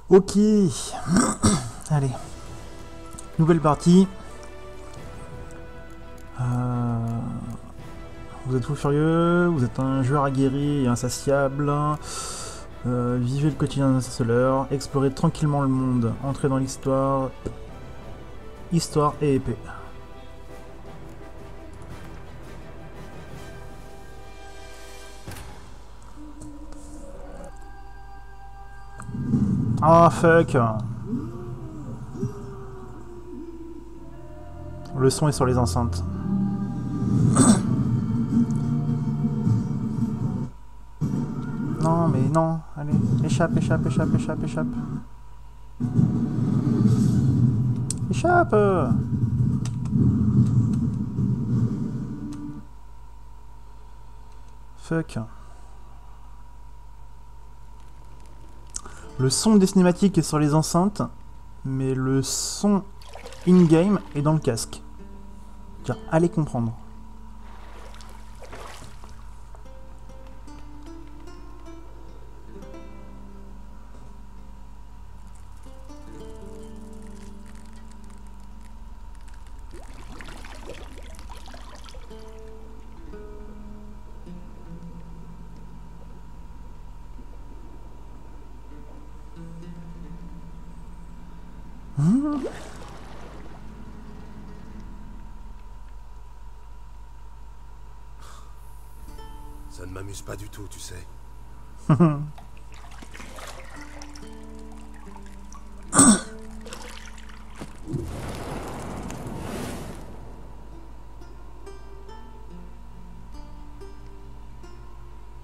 Ok. Allez. Nouvelle partie. Vous êtes fou furieux, vous êtes un joueur aguerri et insatiable. Vivez le quotidien d'un sorceleur, explorez tranquillement le monde, entrez dans l'histoire. Histoire et épée. Ah fuck. Le son est sur les enceintes. Non mais non, allez, échappe, échappe, échappe, échappe, échappe. Échappe. Fuck. Le son des cinématiques est sur les enceintes, mais le son in-game est dans le casque. Tiens, allez comprendre. Ça ne m'amuse pas du tout, tu sais.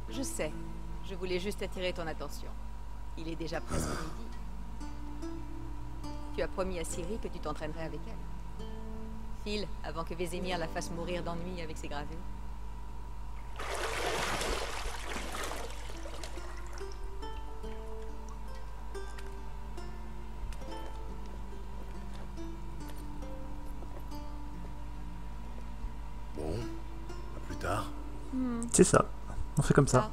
Je sais. Je voulais juste attirer ton attention. Il est déjà presque midi. Tu as promis à Ciri que tu t'entraînerais avec elle. File, avant que Vézémir la fasse mourir d'ennui avec ses gravures. Bon, à plus tard. C'est ça, on fait comme ça.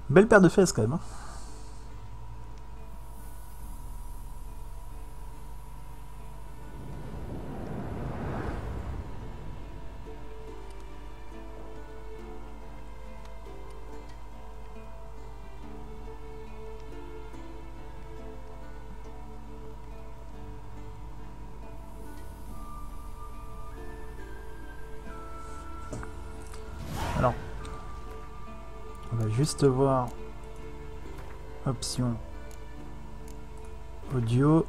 Belle paire de fesses quand même. Hein. Alors, on va juste voir option audio.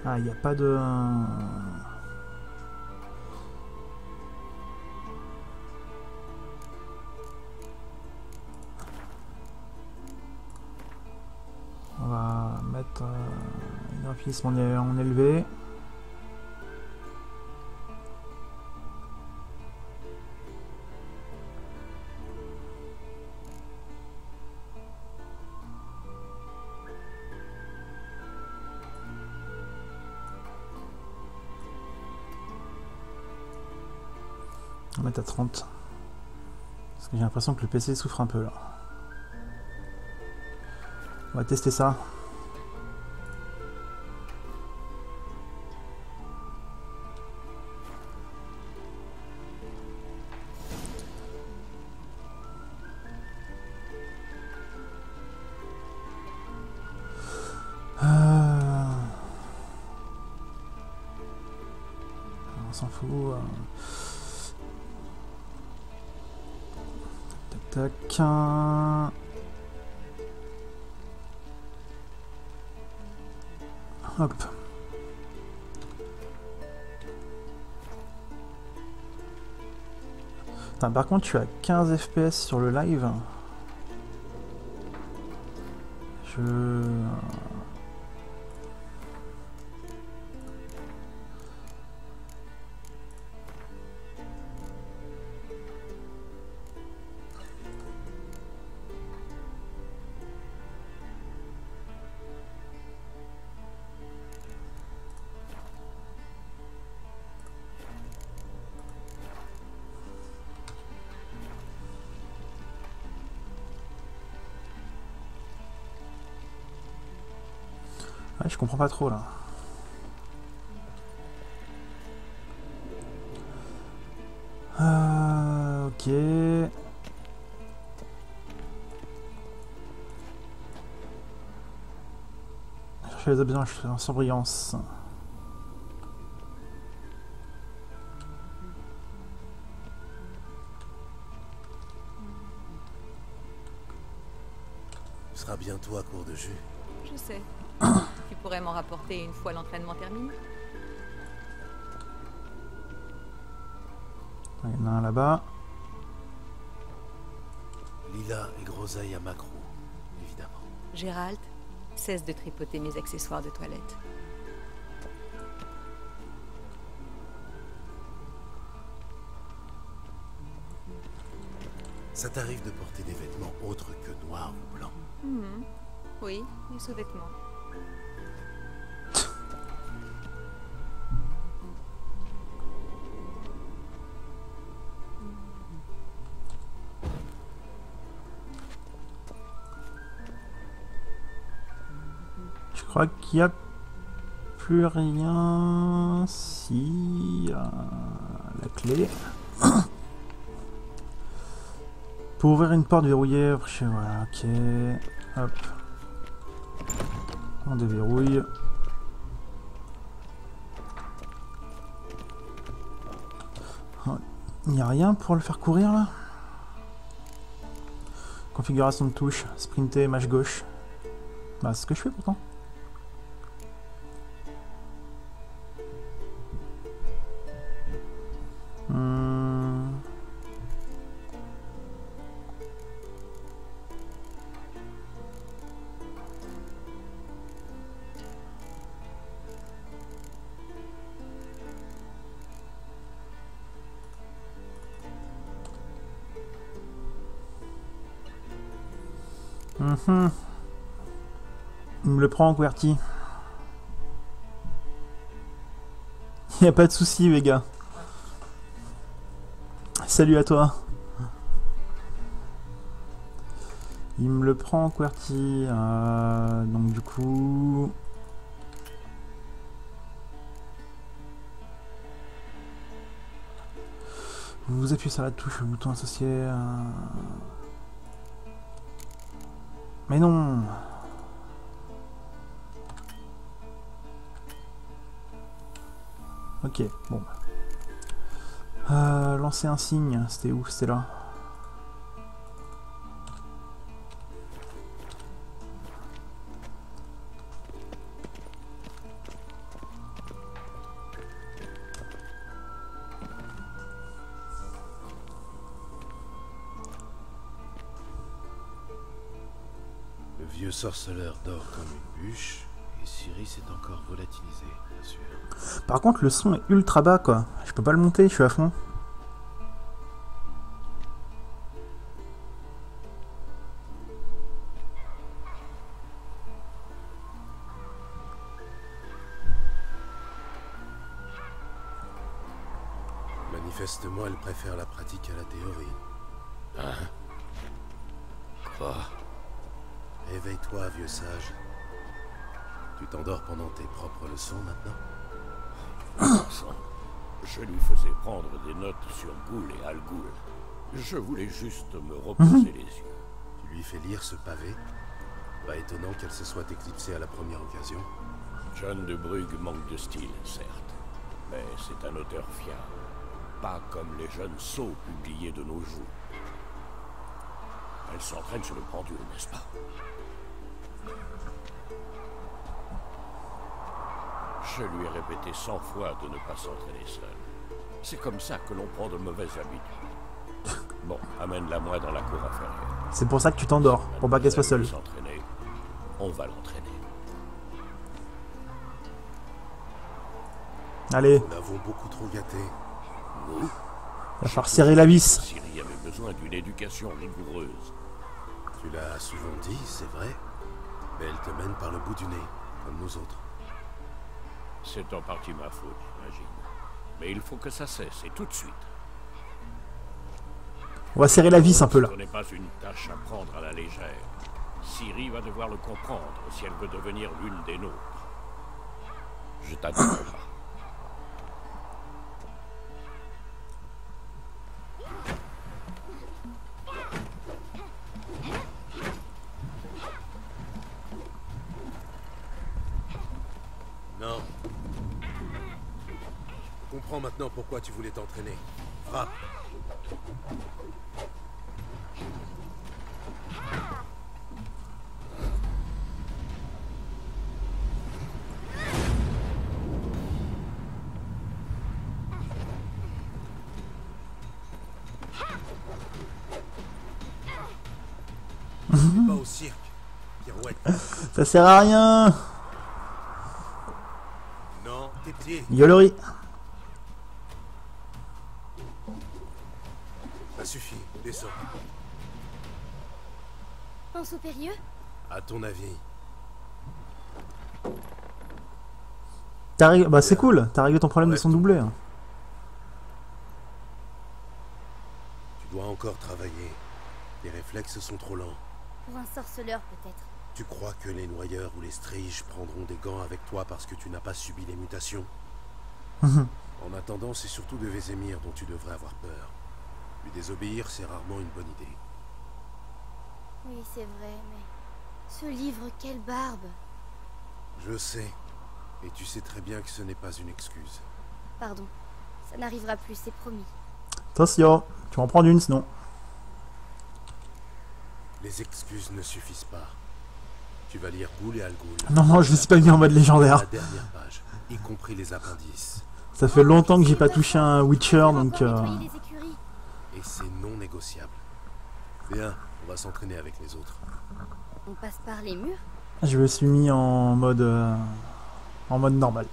Ah, il n'y a pas de... On va mettre un graphisme en élevé. On va mettre à 30. Parce que j'ai l'impression que le PC souffre un peu là. On va tester ça. On s'en fout. Tac tac. Hop. Putain, par contre, je suis à 15 FPS sur le live. Je... Ouais, je comprends pas trop là. Ok. Chercher les objets en surbrillance. Tu seras bientôt à court de jus. Je sais. Tu pourrais m'en rapporter une fois l'entraînement terminé. Il y en a un là-bas. Lila et groseille à Macro, évidemment. Gérald, cesse de tripoter mes accessoires de toilette. Ça t'arrive de porter des vêtements autres que noirs ou blancs? Oui, les sous-vêtements. Je crois qu'il n'y a plus rien. Si. La clé. Pour ouvrir une porte verrouillée, voilà, ok. Hop. On déverrouille. Il n'y a rien pour le faire courir là? Configuration de touche, sprinter, mâche gauche. Bah, c'est ce que je fais pourtant. Il me le prend en QWERTY. Y a pas de souci, Vega. Salut à toi. Il me le prend en QWERTY. Donc du coup... Vous appuyez sur la touche, le bouton associé. Mais non. Ok, bon. Lancer un signe, c'était où? C'était là. Le vieux sorceleur dort comme une bûche, et Ciri s'est encore volatilisé, bien sûr. Par contre, le son est ultra bas, quoi. Je peux pas le monter, je suis à fond. Manifestement, elle préfère la pratique à la théorie. Hein? Quoi? Éveille-toi, vieux sage. Tu t'endors pendant tes propres leçons maintenant? Je lui faisais prendre des notes sur Ghoul et Al-Ghoul. Je voulais juste me reposer les yeux. Tu lui fais lire ce pavé? Pas étonnant qu'elle se soit éclipsée à la première occasion. John de Brugge manque de style, certes. Mais c'est un auteur fiable. Pas comme les jeunes sots publiés de nos jours. Elle s'entraîne sur le pendule, n'est-ce pas? Je lui ai répété 100 fois de ne pas s'entraîner seul. C'est comme ça que l'on prend de mauvaises habitudes. Bon, amène-la moi dans la cour inférieure. C'est pour ça que tu t'endors, pour pas qu'elle soit seule. S'entraîner. On va l'entraîner. Allez, Nous l'avons beaucoup trop gâté. Nous, va falloir serrer la vis. Ciri avait besoin d'une éducation rigoureuse. Tu l'as souvent dit, c'est vrai. Mais elle te mène par le bout du nez, comme nous autres. C'est en partie ma faute, j'imagine. Mais il faut que ça cesse, et tout de suite. On va serrer la vis un peu là. Ce n'est pas une tâche à prendre à la légère. Ciri va devoir le comprendre si elle veut devenir l'une des nôtres. Je t'attends là. Non. Je comprends maintenant pourquoi tu voulais t'entraîner. Frappe. Pas au cirque. Pirouette. Ça sert à rien. Non, tes pieds. Gueulerie. Ça suffit, descends. Pense au périlleux? À ton avis. Bah c'est cool, t'as réglé ton problème de son doublé. Hein. Tu dois encore travailler. Tes réflexes sont trop lents. Pour un sorceleur, peut-être. Tu crois que les noyeurs ou les striges prendront des gants avec toi parce que tu n'as pas subi les mutations? En attendant, c'est surtout de Vézémir dont tu devrais avoir peur. Lui désobéir, c'est rarement une bonne idée. Oui, c'est vrai, mais... Ce livre, quelle barbe! Je sais. Et tu sais très bien que ce n'est pas une excuse. Pardon. Ça n'arrivera plus, c'est promis. Attention, tu vas en prendre une sinon. Les excuses ne suffisent pas. Tu vas lire Ghoul et Al-Ghoul. Non, non, je ne suis pas mis en mode légendaire. La dernière page, y compris les appendices. Ça fait longtemps que j'ai pas touché un Witcher, On va donc... encore nettoyer les écuries. Et c'est non négociable. Bien, on va s'entraîner avec les autres. On passe par les murs? Je me suis mis en mode normal.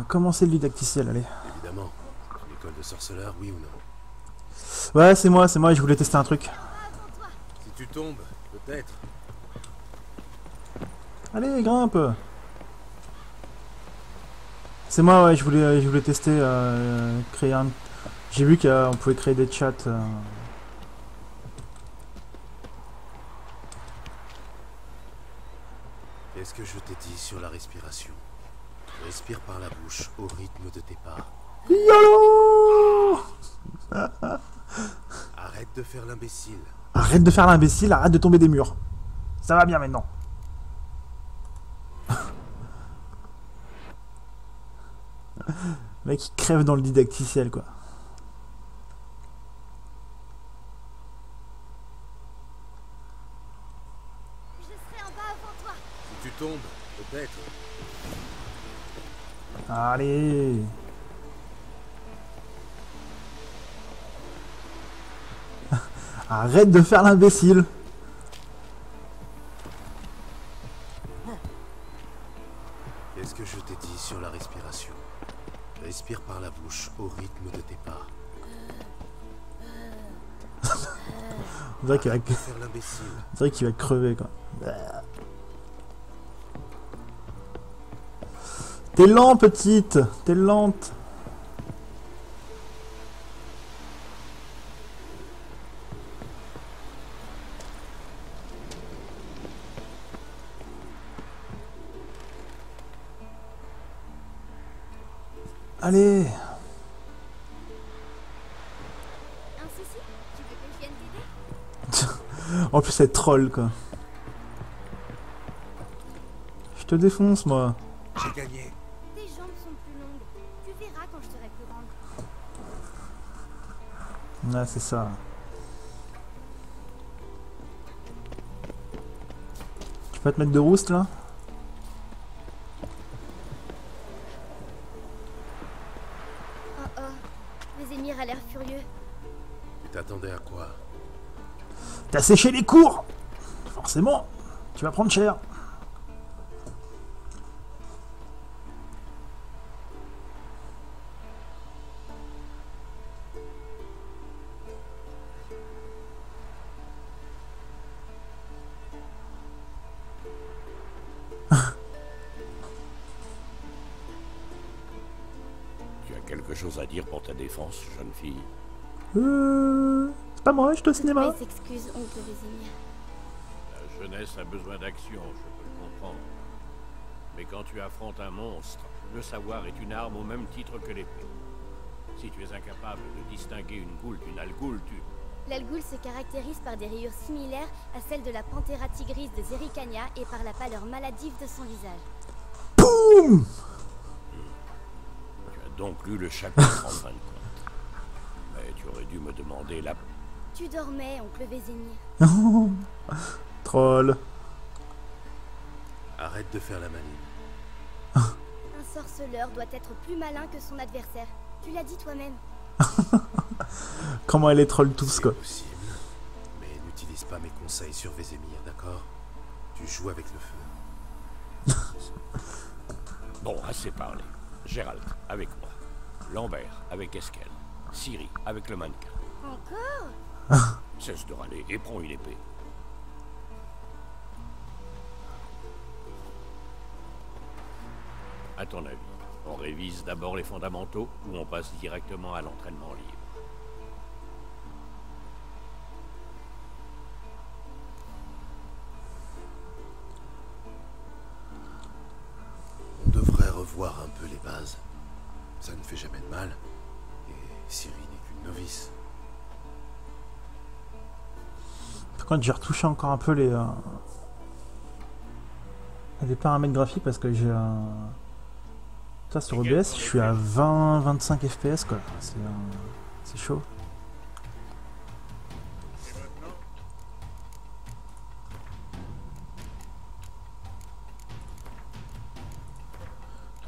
Comment c'est le didacticiel, allez. Évidemment. Une école de sorceleur, oui ou non? Ouais, c'est moi, je voulais tester un truc. Si tu tombes, peut-être. Allez, grimpe. C'est moi, ouais, je voulais tester, créer un... J'ai vu qu'on pouvait créer des chats. Qu'est-ce que je t'ai dit sur la respiration? Respire par la bouche au rythme de tes pas. YOLO. Arrête de faire l'imbécile. Arrête de faire l'imbécile, arrête de tomber des murs. Ça va bien maintenant. Le mec il crève dans le didacticiel quoi. Je serai en bas avant toi. Si tu tombes, peut-être. Allez. Arrête de faire l'imbécile. Qu'est-ce que je t'ai dit sur la respiration? Respire par la bouche au rythme de tes pas. On dirait qu'il va, Faire l'imbécile. on dirait qu'il va crever quoi. T'es lent petite, t'es lente. Allez. Un souci? Tu veux que je vienne t'aider? En plus elle troll quoi. Je te défonce moi. J'ai gagné. Tes jambes sont plus longues. Tu verras quand je serai plus grande. Ouais c'est ça. Tu peux te mettre de rouste là? Oh oh. Vézémir a l'air furieux. Tu t'attendais à quoi? T'as séché les cours. Forcément, tu vas prendre cher. Tu as quelque chose à dire pour ta défense, jeune fille? C'est pas moi, je te au cinéma. Mes excuses, oncle Vézémir. La jeunesse a besoin d'action, je peux le comprendre. Mais quand tu affrontes un monstre, le savoir est une arme au même titre que l'épée. Si tu es incapable de distinguer une goule d'une algoule, tu... L'algoul se caractérise par des rayures similaires à celles de la Panthera tigris de Zerikania et par la pâleur maladive de son visage. Boum. Tu as donc lu le chapitre en fin de compte. Mais tu aurais dû me demander la... Tu dormais, oncle Vézémir. Troll. Arrête de faire la maline. Un sorceleur doit être plus malin que son adversaire. Tu l'as dit toi-même. Comment elle est troll tous, quoi. C'est possible. Mais n'utilise pas mes conseils sur Vézémir, d'accord? Tu joues avec le feu. Bon, assez parlé. Gérald, avec moi. Lambert, avec Eskel. Ciri, avec le mannequin. Encore? Cesse de râler et prends une épée. À ton avis, on révise d'abord les fondamentaux ou on passe directement à l'entraînement libre? On devrait revoir un peu les bases. Ça ne fait jamais de mal. Et Ciri n'est qu'une novice. Par contre, j'ai retouché encore un peu les paramètres graphiques parce que j'ai ça sur OBS, je suis à 20-25 FPS quoi. C'est chaud.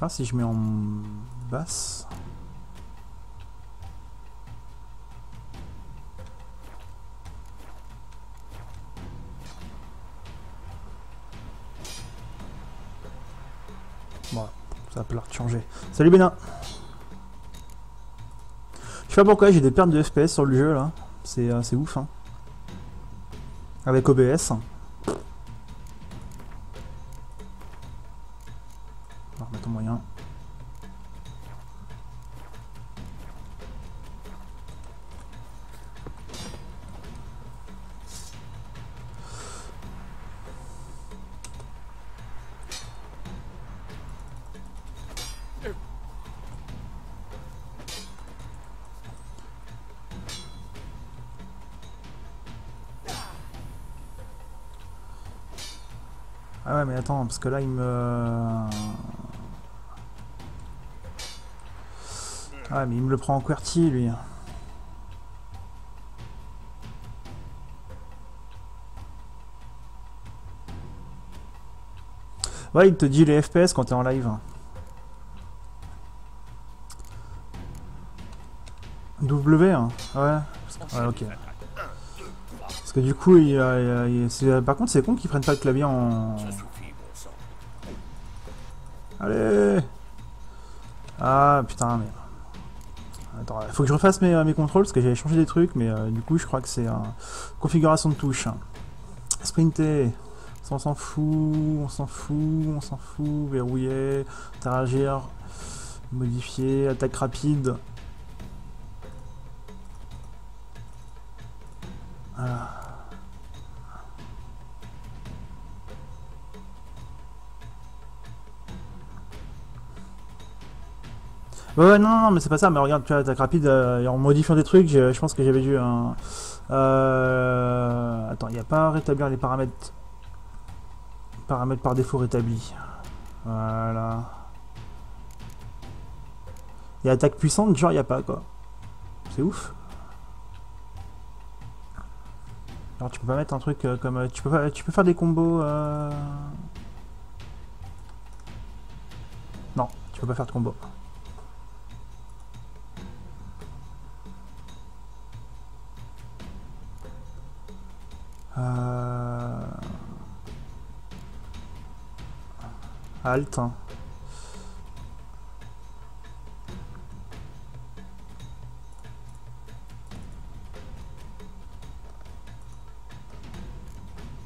Ah, si je mets en basse. Bon, ça va falloir changer. Salut Bénin. Je sais pas pourquoi j'ai des pertes de FPS sur le jeu là. C'est ouf hein. Avec OBS. On va remettre en moyen. Ah ouais mais attends, parce que là il me... Ah mais il me le prend en QWERTY lui. Ouais il te dit les FPS quand t'es en live. W hein. Ouais. Ouais ok. Parce que du coup par contre c'est con qu'ils prennent pas le clavier en... Ça suffit, bon sang. Allez. Ah putain mais... Attends, faut que je refasse mes contrôles parce que j'avais changé des trucs mais du coup je crois que c'est configuration de touche. Sprinter, ça, on s'en fout, on s'en fout, on s'en fout, verrouiller, interagir, modifier, attaque rapide. Voilà. Ouais, non, mais c'est pas ça, mais regarde, tu vois, attaque rapide, en modifiant des trucs, je pense que j'avais dû un... Attends, il n'y a pas à rétablir les paramètres. Paramètres par défaut rétablis. Voilà. Et attaque puissante, genre, il n'y a pas, quoi. C'est ouf. Alors, tu peux pas mettre un truc comme... tu peux faire des combos... Non, tu peux pas faire de combo. Halt.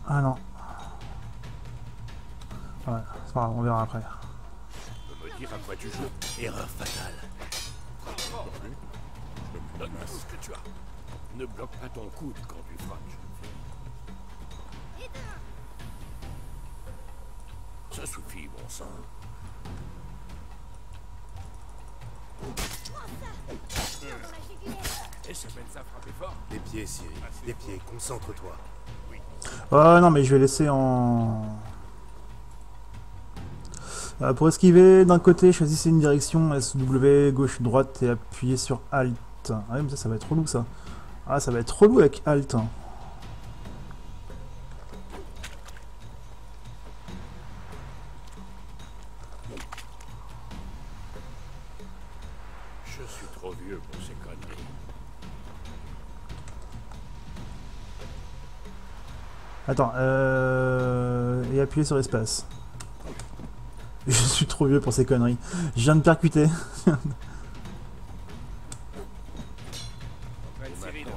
Ah non. Ouais, c'est pas grave, on verra après. Tu peux me dire à quoi tu joues? Erreur fatale. Non plus. Je me donne tout ce que tu as. Ne bloque pas ton coude quand tu frappes, jeune fille. Ça suffit, bon sang. Et ça mène ça frapper fort. Des pieds, Ciri. Des pieds, concentre-toi. Oh non, mais je vais laisser en... pour esquiver, d'un côté, choisissez une direction, SW, gauche, droite, et appuyez sur Alt. Ah oui, mais ça va être relou, ça. Ah, ça va être relou avec Alt. Je suis trop vieux pour ces conneries. Attends, et appuyez sur espace. Je suis trop vieux pour ces conneries. Je viens de percuter. Maintenant,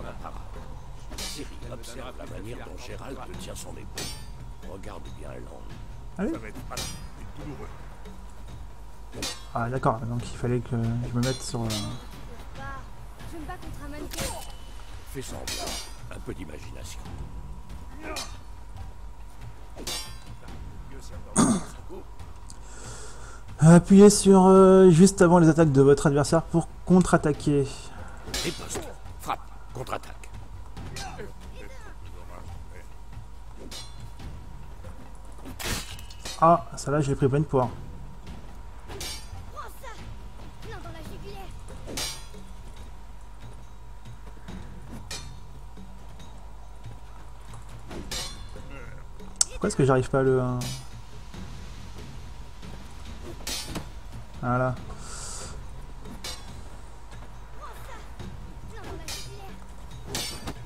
la parade. Ciri, observe la manière dont Gérald tient son épée. Regarde bien l'angle. Allez. Ah d'accord, donc il fallait que je me mette sur... Je me bats contre un mannequin. Fais semblant. Un peu d'imagination. Appuyez sur juste avant les attaques de votre adversaire pour contre-attaquer. Riposte. Frappe. Contre-attaque. Ah, ça là, je l'ai pris plein de poire. Prends ça. Non, dans la jugulaire. Pourquoi est-ce que j'arrive pas à le... Voilà. Non, dans la jugulaire.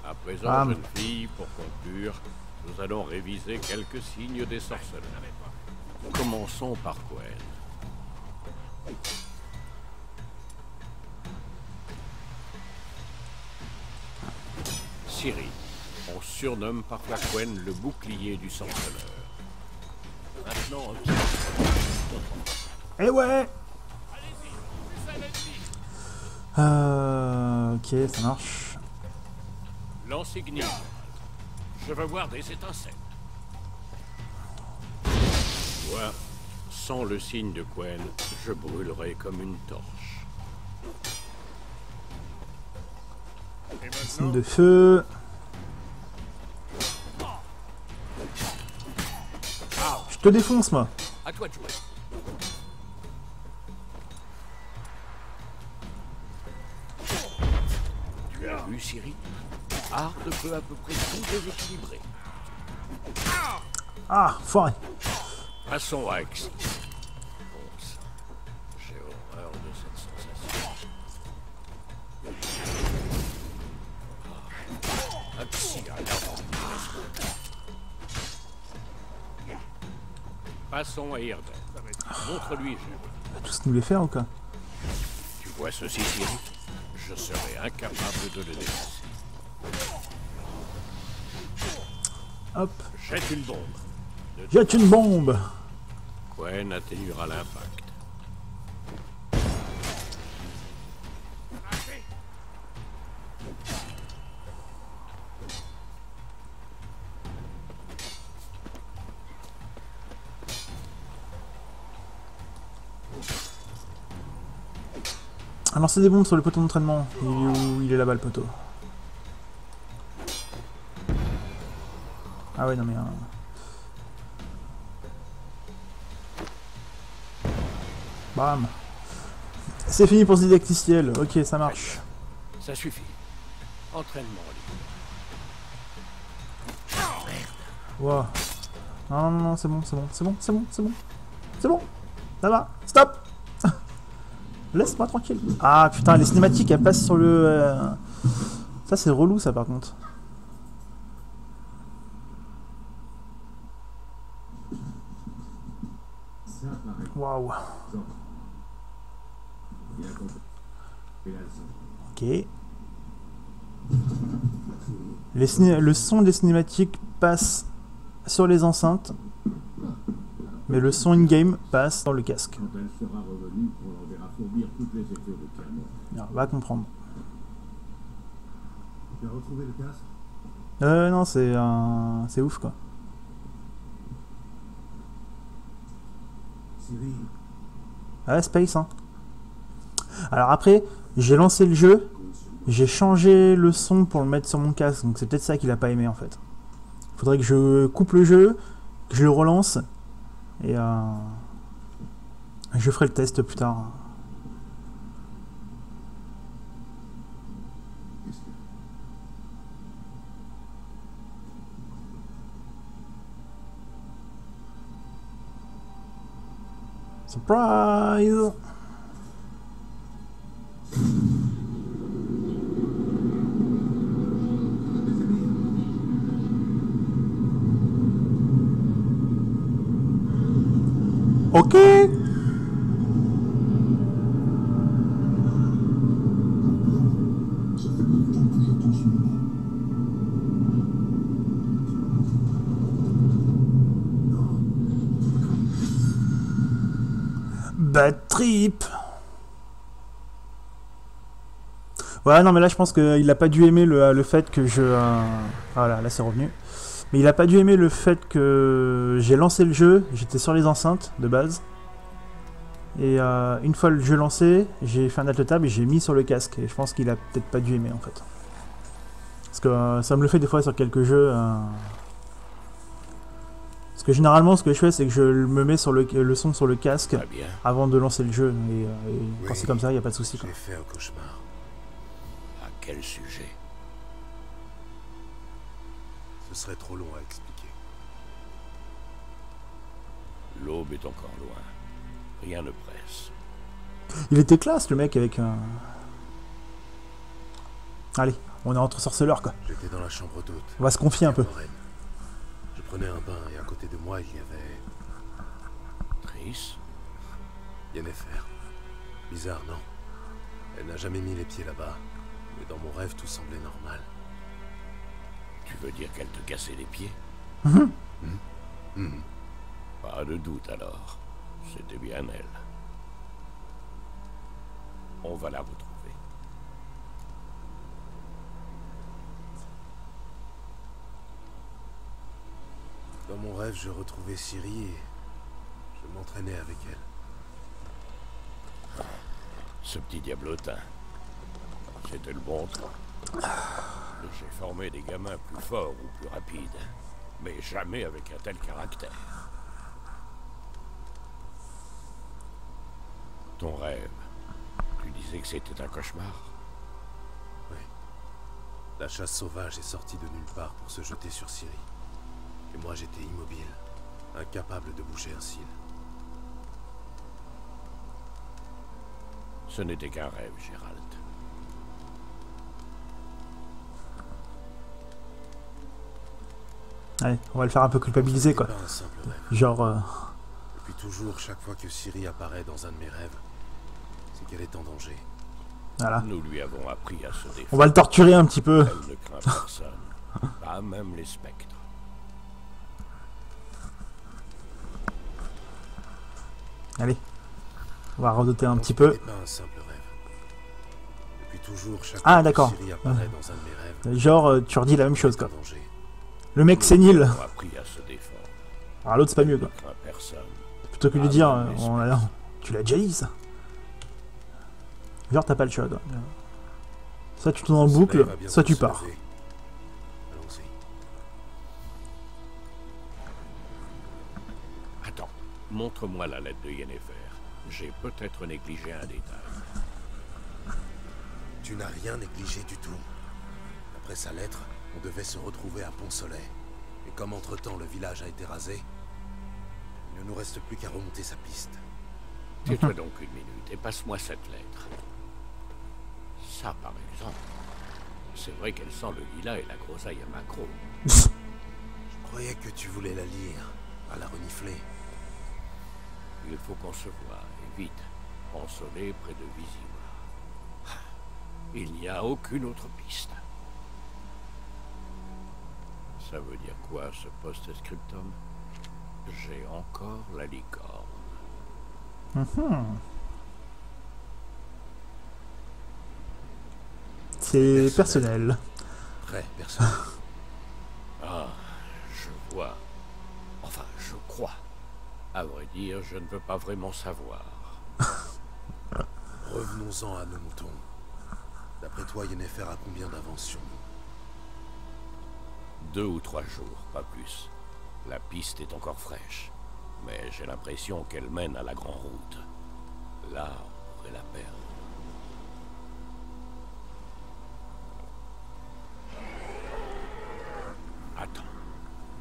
À présent, Ah. jeune fille, pour conclure, nous allons réviser quelques signes des sorceleurs. Commençons par Quen. Ciri. On surnomme parfois Quen le bouclier du sorceleur. Maintenant, Eh ouais. Ok, ça marche. lance Ignis. Je veux voir des étincelles. Moi, sans le signe de Quen, je brûlerai comme une torche. Signe de feu. Je te défonce, moi. À toi de jouer. Tu as vu, Ciri? Art peut à peu près tout déséquilibrer. Ah, foiré. Passons à Axie. Bon sang, j'ai horreur de cette sensation. Ah, Axie a l'air. Passons à Irden. Montre-lui, je. Va tous nous les faire ou quoi? Tu vois ceci, Ciri? Je serais incapable de le dépasser. Hop. Jette une bombe. Jette une bombe. Quen atténuera l'impact. Alors c'est des bombes sur le poteau d'entraînement. Il est où? Il est là-bas le poteau. Ah ouais non mais... Bam. C'est fini pour ce didacticiel. Ok, ça marche. Ça suffit. Entraînement libre. Wow. Non, non, non, c'est bon, c'est bon, c'est bon, c'est bon, c'est bon. C'est bon. Ça va. Stop. Laisse-moi tranquille. Ah putain, les cinématiques, elles passent sur le... Ça, c'est relou, ça, par contre. Certes, ma Waouh. Ok. Le son des cinématiques passe sur les enceintes, mais le son in-game passe dans le casque. Quand elle sera revenue, on l'enverra fourbir toutes les effets de canon. Alors, on va comprendre. Tu as retrouvé le casque? Non, c'est ouf quoi. Ciri, Ouais, Space, hein. Alors après, j'ai lancé le jeu, j'ai changé le son pour le mettre sur mon casque, donc c'est peut-être ça qu'il a pas aimé en fait. Faudrait que je coupe le jeu, que je le relance, et je ferai le test plus tard. qu'est-ce que... Surprise! Ok. Bad trip. Ouais, non, mais là je pense qu'il a pas dû aimer le fait que je... Voilà, là c'est revenu. Mais il a pas dû aimer le fait que j'ai lancé le jeu, j'étais sur les enceintes de base. Et une fois le jeu lancé, j'ai fait un alt tab et j'ai mis sur le casque. Et je pense qu'il a peut-être pas dû aimer en fait. Parce que ça me le fait des fois sur quelques jeux. Parce que généralement ce que je fais c'est que je me mets sur le son sur le casque Très bien. avant de lancer le jeu. Et quand Oui, c'est comme ça, il n'y a pas de souci quoi. J'ai fait un cauchemar. À quel sujet? Ce serait trop long à expliquer. L'aube est encore loin. Rien ne presse. Il était classe le mec avec un... Allez, on est entre sorceleurs quoi. J'étais dans la chambre d'hôte. On va se confier un peu. Lorraine. Je prenais un bain et à côté de moi il y avait... Triss? Yennefer. Bizarre, non? Elle n'a jamais mis les pieds là-bas. Mais dans mon rêve, tout semblait normal. Tu veux dire qu'elle te cassait les pieds? Mhm. Pas de doute alors. C'était bien elle. On va la retrouver. Dans mon rêve, je retrouvais Ciri et je m'entraînais avec elle. Ce petit diablotin. C'était le bon train. J'ai formé des gamins plus forts ou plus rapides. Mais jamais avec un tel caractère. Ton rêve. Tu disais que c'était un cauchemar? Oui. La chasse sauvage est sortie de nulle part pour se jeter sur Ciri. Et moi j'étais immobile, incapable de bouger un cil. Ce n'était qu'un rêve, Gérald. Allez, on va le faire un peu culpabiliser quoi. Ce n'était pas un simple rêve. Genre... Et puis toujours, chaque fois que Ciri apparaît dans un de mes rêves, c'est qu'elle est en danger. Voilà. Nous lui avons appris à se défendre. On va le torturer un petit peu. Elle ne craint personne. Pas même les spectres. Allez. On va redoter un Non, petit ce peu. n'était pas un simple rêve. Et puis toujours, chaque Ah, fois d'accord. que Ciri apparaît dans un de mes rêves, Genre, tu redis la même chose elle est quoi. en danger. Le mec sénile. Nous avons appris à se défendre. Alors l'autre c'est pas mieux quoi. Ne craint personne. Plutôt que de lui dire, tu l'as déjà dit ça. Genre t'as pas le choix quoi. Soit tu tournes en Le soleil boucle, va bientôt soit tu se pars. lever. Allons-y. Attends, montre-moi la lettre de Yennefer. J'ai peut-être négligé un détail. Tu n'as rien négligé du tout. Après sa lettre, on devait se retrouver à Pont-Soleil. Et comme entre-temps le village a été rasé, il ne nous reste plus qu'à remonter sa piste. Tais-toi donc une minute et passe-moi cette lettre. Ça, par exemple. C'est vrai qu'elle sent le lilas et la grosaille à macro. Je croyais que tu voulais la lire, à la renifler. Il faut qu'on se voie, et vite, en Soleil près de Vizima. Il n'y a aucune autre piste. Ça veut dire quoi, ce post-scriptum? J'ai encore la licorne. C'est personnel. Très personnel. Ah, je vois. Enfin, je crois. À vrai dire, je ne veux pas vraiment savoir. Revenons-en à nos moutons. D'après toi, Yennefer a combien d'avance sur nous? 2 ou 3 jours, pas plus. La piste est encore fraîche. Mais j'ai l'impression qu'elle mène à la grande route. Là, on pourrait la perdre. Attends,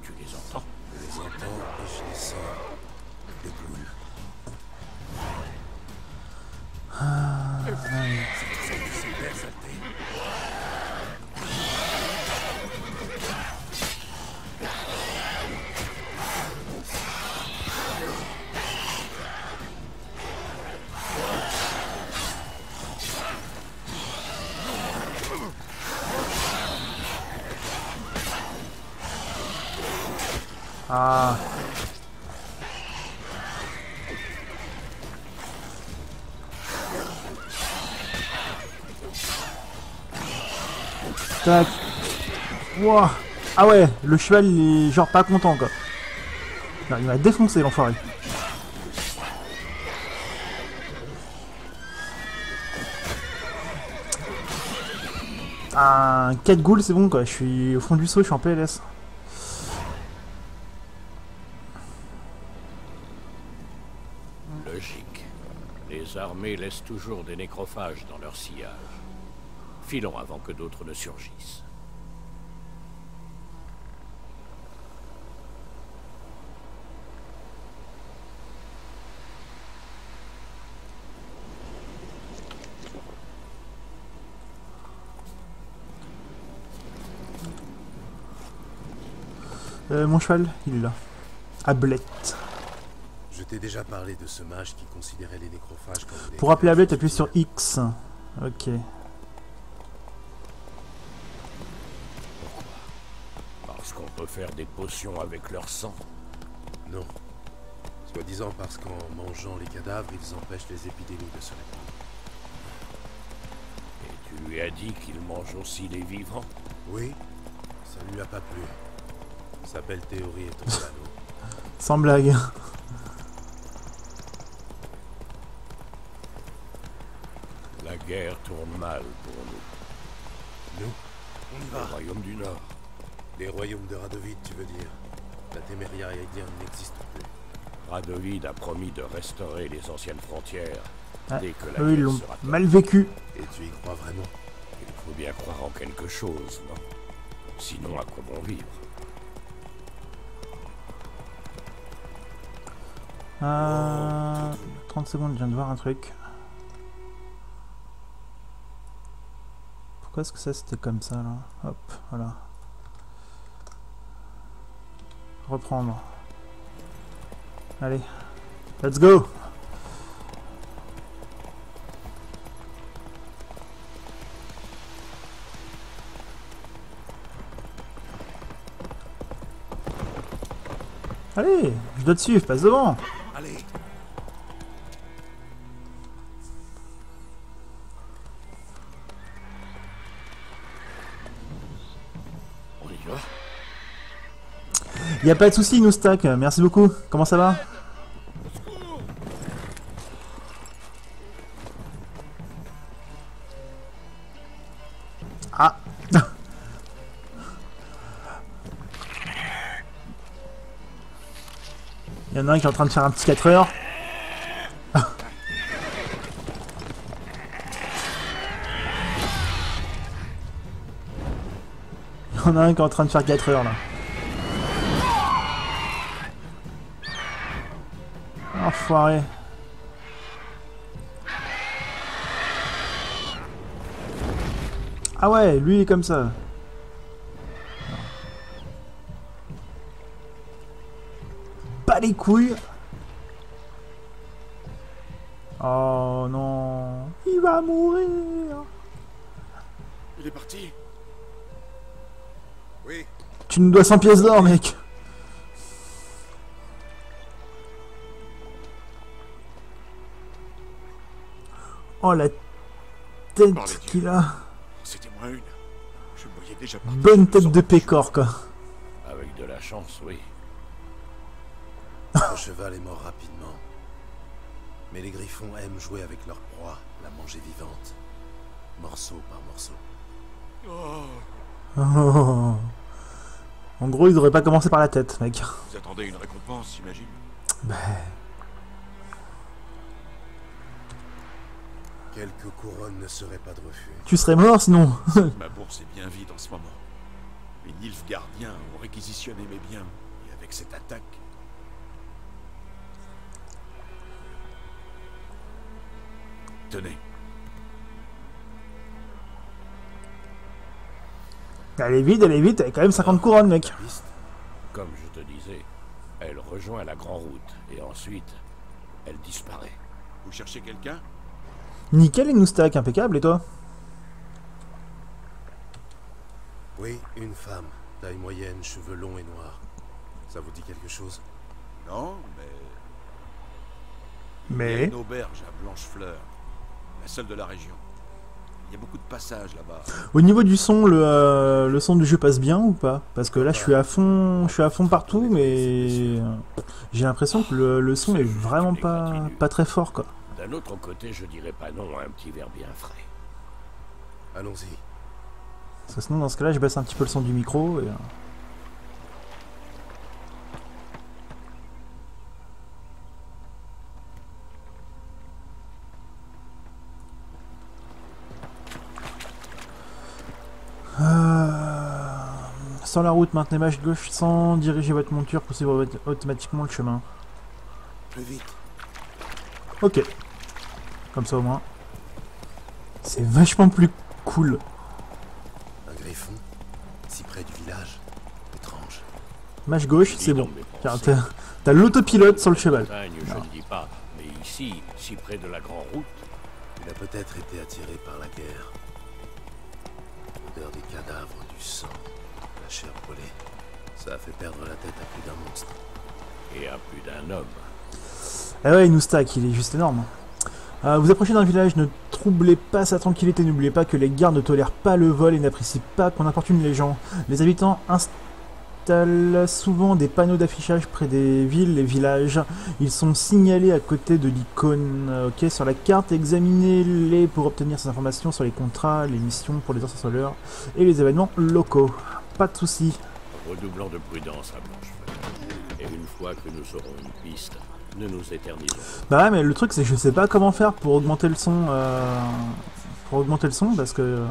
tu les entends? Je les entends et je les sens. Des boules. Super saleté. Ah. Tac. Wouah. Ah ouais, le cheval il est genre pas content quoi. Non, il m'a défoncé l'enfoiré. Un 4 ghouls c'est bon quoi, je suis au fond du seau, je suis en PLS. Logique. Les armées laissent toujours des nécrophages dans leur sillage. Filons avant que d'autres ne surgissent. Mon cheval, il est là. Ablette. Je t'ai déjà parlé de ce mage qui considérait les nécrophages comme des... Pour appeler Ablette, appuie sur X. Ok. Parce qu'on peut faire des potions avec leur sang. Non. Soi-disant parce qu'en mangeant les cadavres, ils empêchent les épidémies de se répandre. Et tu lui as dit qu'il mange aussi les vivants? Oui, ça ne lui a pas plu. Ça s'appelle théorie et ton salaud. Sans blague. La guerre tourne mal pour nous. Nous, on y Le va. royaume du Nord. Les royaumes de Radovid, tu veux dire. La Téméria aédienne n'existe plus. Radovid a promis de restaurer les anciennes frontières Ah, dès que la eux ils guerre l'ont sera mal vécu. Et tu y crois vraiment? Il faut bien croire en quelque chose, non? Sinon, à quoi bon vivre? 30 secondes, je viens de voir un truc. Pourquoi est-ce que ça c'était comme ça là? Hop, voilà. Reprendre. Allez, let's go! Allez, je dois te suivre, passe devant! Allez! On y va? Y a pas de soucis, Noustak, merci beaucoup. Comment ça va? Ah! Il y en a un qui est en train de faire un petit 4 heures. Il y en a un qui est en train de faire 4 heures là. Enfoiré. Ah ouais, lui il est comme ça. Pas les couilles. Oh non. Il va mourir. Il est parti. Oui. Tu nous dois 100 pièces d'or, mec. Oh, la tête qu'il a. C'était moi une. Je me voyais déjà partir. Bonne tête de pécor, quoi. Avec de la chance, oui. Ton cheval est mort rapidement. Mais les griffons aiment jouer avec leur proie, la manger vivante. Morceau par morceau. Oh, Oh. En gros, ils auraient pas commencé par la tête, mec. vous attendez une récompense, j'imagine. Bah, Quelques couronnes ne seraient pas de refus. tu serais mort sinon. Ma bourse est bien vide en ce moment. Les Nilfgaardiens ont réquisitionné mes biens. Et avec cette attaque... Tenez. Elle est vide, elle a quand même 50 couronnes, mec. Piste. Comme je te disais, elle rejoint la Grande Route et ensuite, elle disparaît. Vous cherchez quelqu'un? Nickel et nous stack, impeccable, et toi? Oui, une femme. Taille moyenne, cheveux longs et noirs. Ça vous dit quelque chose? Non, Il y a Mais... une auberge à Blanchefleur. La seule de la région. Il y a beaucoup de passages là-bas. Au niveau du son, le son du jeu passe bien ou pas? Parce que là, je suis à fond partout, mais... J'ai l'impression que le son est vraiment pas très fort, quoi. D'un autre côté, je dirais pas non à un petit verre bien frais. Allons-y. Parce que sinon, dans ce cas-là, je baisse un petit peu le son du micro et... Sans la route, maintenez mâche gauche sans diriger votre monture pour suivre automatiquement le chemin. Plus vite. Ok. Comme ça au moins. C'est vachement plus cool. Un griffon, si près du village. Étrange. Mâche gauche, c'est Dis bon. donc mes Car pensées. t'as l'autopilote sur le cheval. Montagne, je ne dis pas, mais ici, si près de la Grande Route, Il a peut-être été attiré par la guerre. L'odeur des cadavres, du sang, la chair brûlée. Ça a fait perdre la tête à plus d'un monstre. et à plus d'un homme. Ah ouais, il nous stack, il est juste énorme. Vous approchez d'un village, ne troublez pas sa tranquillité, n'oubliez pas que les gardes ne tolèrent pas le vol et n'apprécient pas qu'on importune les gens. Les habitants installent souvent des panneaux d'affichage près des villes et villages. Ils sont signalés à côté de l'icône sur la carte. Examinez-les pour obtenir ces informations sur les contrats, les missions pour les ensorceleurs et les événements locaux. Pas de soucis. Redoublons de prudence à Blanchefleur. Et une fois que nous aurons une piste, ne nous éternisons. Bah ouais, mais le truc c'est que je sais pas comment faire pour augmenter le son, parce que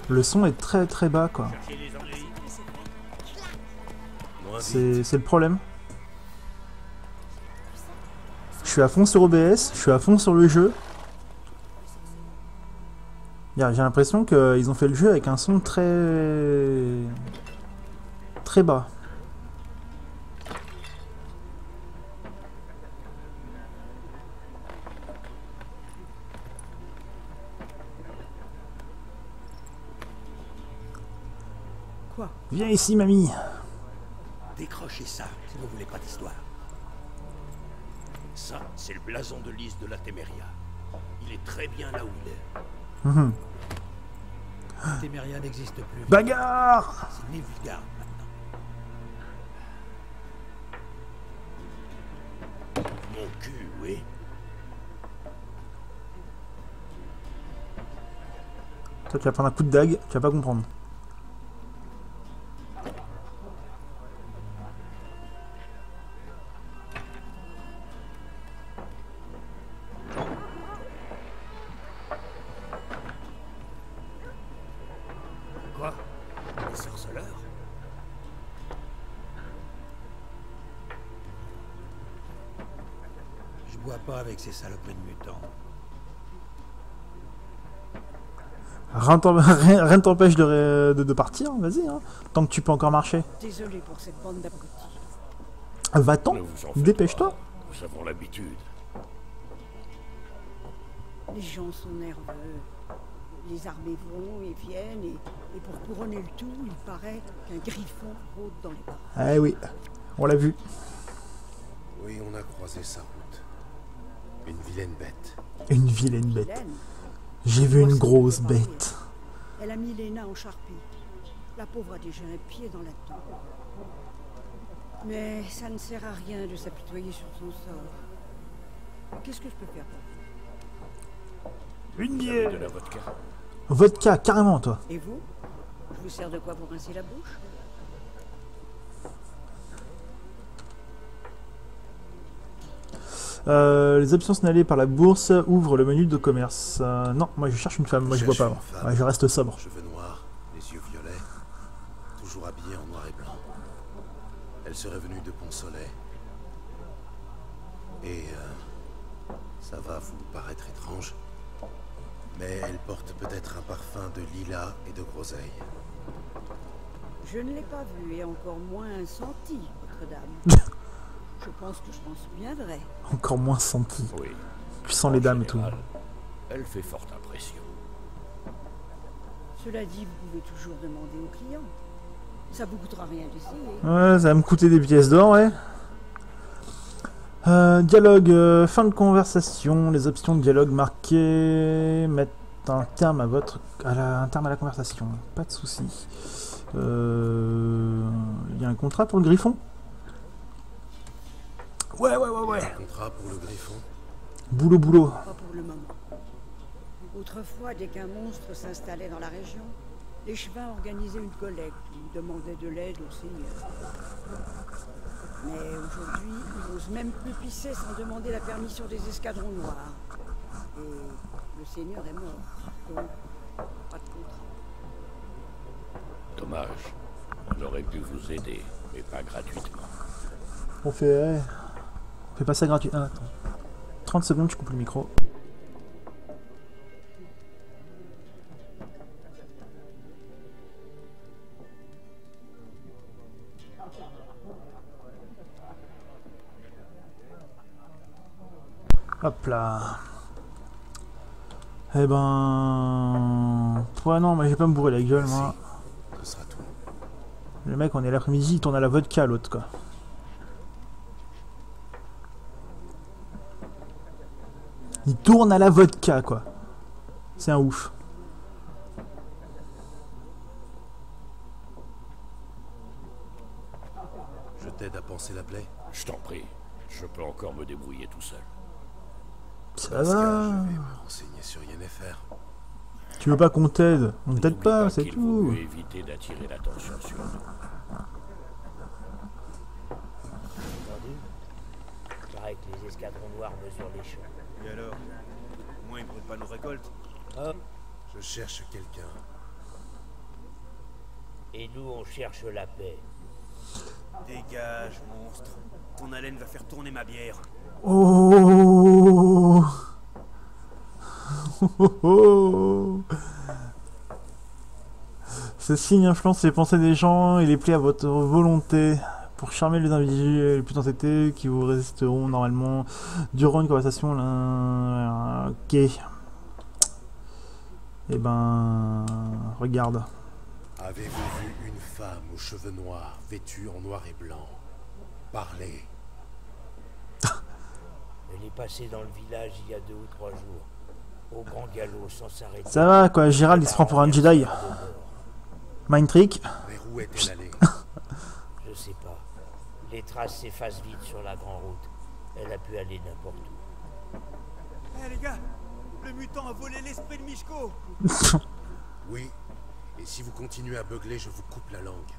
le son est très très bas, quoi. Moins vite. C'est le problème. Je suis à fond sur OBS, je suis à fond sur le jeu. J'ai l'impression qu'ils ont fait le jeu avec un son très bas. Quoi? Viens ici, mamie. Décrochez ça, si vous voulez pas d'histoire. Ça, c'est le blason de Lys de la Téméria. Il est très bien là où il est. Mhm. Téméria n'existe plus. Bagarre! C'est Nilfgaard maintenant. Mon cul, oui. Toi, tu vas prendre un coup de dague, tu vas pas comprendre. Quoi? Les sorceleurs? Je bois pas avec ces saloperies de mutants. Rien ne t'empêche de partir, vas-y, hein, tant que tu peux encore marcher. Désolé pour cette bande d'abrutis. Va-t'en, Ne vous en faites dépêche-toi. pas, nous avons l'habitude. Les gens sont nerveux. Les armées vont et viennent, et pour couronner le tout, il paraît qu'un griffon rôde dans les parages. Eh oui, on l'a vu. Oui, on a croisé sa route. Une vilaine bête. Une vilaine bête. Vilaine. J'ai vu une grosse bête. Elle a mis Lena en charpie. La pauvre a déjà un pied dans la tombe. Mais ça ne sert à rien de s'apitoyer sur son sort. Qu'est-ce que je peux faire pour vous? Une Vous avez de bière. la vodka? Vodka, carrément, toi. Et vous? Je vous sers de quoi pour rincer la bouche? Les options signalées par la bourse ouvrent le menu de commerce. Non, moi je cherche une femme, moi je vois pas. Ouais, je reste sobre. Cheveux noirs, les yeux violets, toujours habillée en noir et blanc. Elle serait venue de Pont-Soleil. Et ça va vous paraître étrange, mais elle porte peut-être un parfum de lilas et de groseille. Je ne l'ai pas vue et encore moins senti, votre dame. Je pense que je m'en souviendrai. Encore moins senti. Oui. Tu sens les dames et tout. Général, elle fait forte impression. Cela dit, vous pouvez toujours demander aux clients. Ça vous coûtera rien d'essayer. Ouais, ça va me coûter des pièces d'or, ouais. Dialogue, fin de conversation. Les options de dialogue marquées mettent un terme à la conversation. Pas de souci. Il y a un contrat pour le griffon? Ouais. Un contrat pour le griffon. Boulot. Pas pour le moment. Autrefois, dès qu'un monstre s'installait dans la région, les chevins organisaient une collecte ou demandaient de l'aide au seigneur. Mais aujourd'hui, ils n'osent même plus pisser sans demander la permission des escadrons noirs. Et le seigneur est mort. Donc, pas de contrat. Dommage. On aurait pu vous aider, mais pas gratuitement. On fait pas ça gratuit. Ah, attends. 30 secondes, je coupe le micro. Hop là. Eh ben... Ouais non, mais je vais pas me bourrer la gueule, moi. Ce sera tout. Le mec, on est l'après-midi, il tourne à la vodka, l'autre, quoi. Il tourne à la vodka, quoi. C'est un ouf. Je t'aide à panser la plaie. Je t'en prie. Je peux encore me débrouiller tout seul. Ça Dans ce cas, va. je vais me renseigner sur Yennefer. Tu veux pas qu'on t'aide? On t'aide N'oublie pas, c'est qu'il vaut tout. mieux éviter d'attirer l'attention sur nous. Entendu? Il paraît que les escadrons noirs mesurent les champs. Et alors? Au moins ils brûlent pas nos récoltes. Oh, Je cherche quelqu'un. et nous on cherche la paix. Dégage, monstre. Ton haleine va faire tourner ma bière. Oh. Ce signe influence les pensées des gens et les plie à votre volonté pour charmer les individus les plus entêtés qui vous résisteront normalement durant une conversation. Ok. Eh ben, regarde. Avez-vous vu une femme aux cheveux noirs, vêtue en noir et blanc, parler? Elle est passée dans le village il y a 2 ou 3 jours. Au grand galop sans s'arrêter. Ça va quoi, Gérald il se prend pour un Jedi. Mind trick. Vers où est-elle allée? Je sais pas. Les traces s'effacent vite sur la grande route. Elle a pu aller n'importe où. Eh les gars, le mutant a volé l'esprit de Mishko. Oui. Et si vous continuez à beugler, je vous coupe la langue.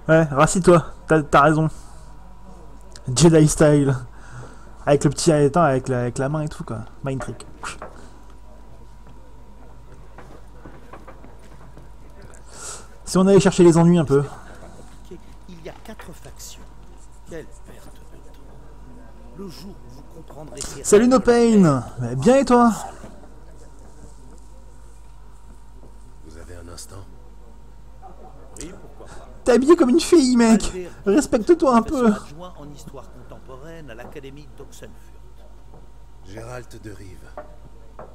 Ouais, rassis-toi, t'as raison. Jedi style. Avec le petit étant, avec la main et tout quoi. Mind trick. Si on allait chercher les ennuis un peu. Il y a 4 factions. Quelle perte de temps. Le jour où vous comprendrez ces Salut règles, No Pain. Bien et toi? Vous avez un instant? Oui, pourquoi pas. T'es habillé comme une fille, mec. Respecte-toi un peu. Adjoint en histoire contemporaine à l'Académie d'Oxenfurt. Gérald de Rive,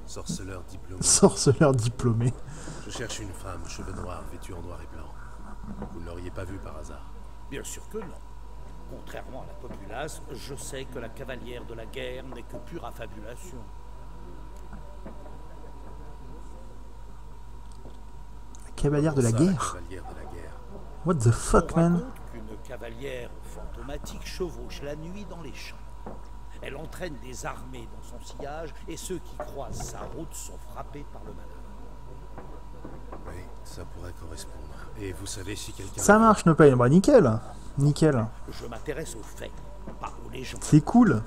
sorceleur diplômé. Sorceleur diplômé. Je cherche une femme, cheveux noirs, vêtue en noir et blanc. Vous ne l'auriez pas vue par hasard? Bien sûr que non. Contrairement à la populace, je sais que la cavalière de la guerre n'est que pure affabulation. La cavalière de la guerre? Cavalière de la guerre. What the fuck, On man? raconte qu'une cavalière fantomatique chevauche la nuit dans les champs. Elle entraîne des armées dans son sillage et ceux qui croisent sa route sont frappés par le malheur. Oui, ça pourrait correspondre. Et vous savez si quelqu'un... Ça marche, No Pain. Bah, nickel. Nickel. Je m'intéresse aux faits, pas aux légendes. C'est cool.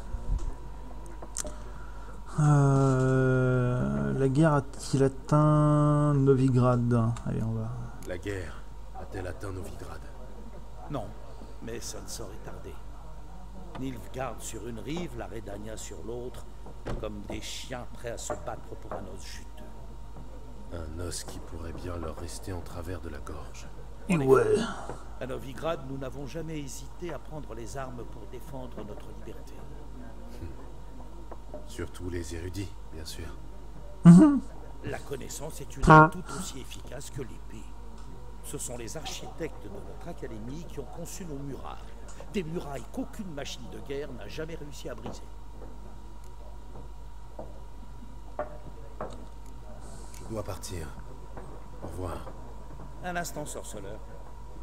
La guerre a-t-il atteint Novigrad? Allez, on va... La guerre a-t-elle atteint Novigrad? Non, mais ça ne saurait tarder. Nilfgaard sur une rive, la Redania sur l'autre, comme des chiens prêts à se battre pour un os juteux. Un os qui pourrait bien leur rester en travers de la gorge. Ouais. À Novigrad, nous n'avons jamais hésité à prendre les armes pour défendre notre liberté. Surtout les érudits, bien sûr. La connaissance est une arme tout aussi efficace que l'épée. Ce sont les architectes de notre académie qui ont conçu nos murailles. Des murailles qu'aucune machine de guerre n'a jamais réussi à briser. Je dois partir. Au revoir. Un instant, sorceleur.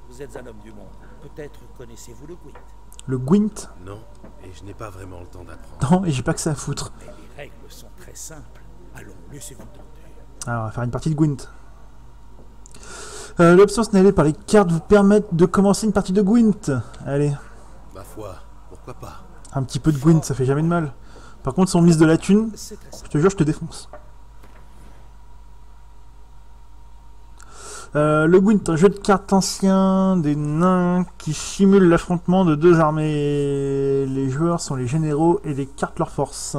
Vous êtes un homme du monde. Peut-être connaissez-vous le Gwent. Le Gwent? Non, et je n'ai pas vraiment le temps d'apprendre. Non, et j'ai pas que ça à foutre. Mais les règles sont très simples. Allons, laissez-vous tenter. Alors, on va faire une partie de Gwent. L'option signalée par les cartes vous permettent de commencer une partie de Gwent. Allez. Ma foi, pourquoi pas? Un petit peu de Gwent, ça fait jamais de mal. Par contre, si on mise de la thune, je te jure, je te défonce. Le Gwent, un jeu de cartes ancien des nains qui simule l'affrontement de deux armées. Les joueurs sont les généraux et les cartes leur force.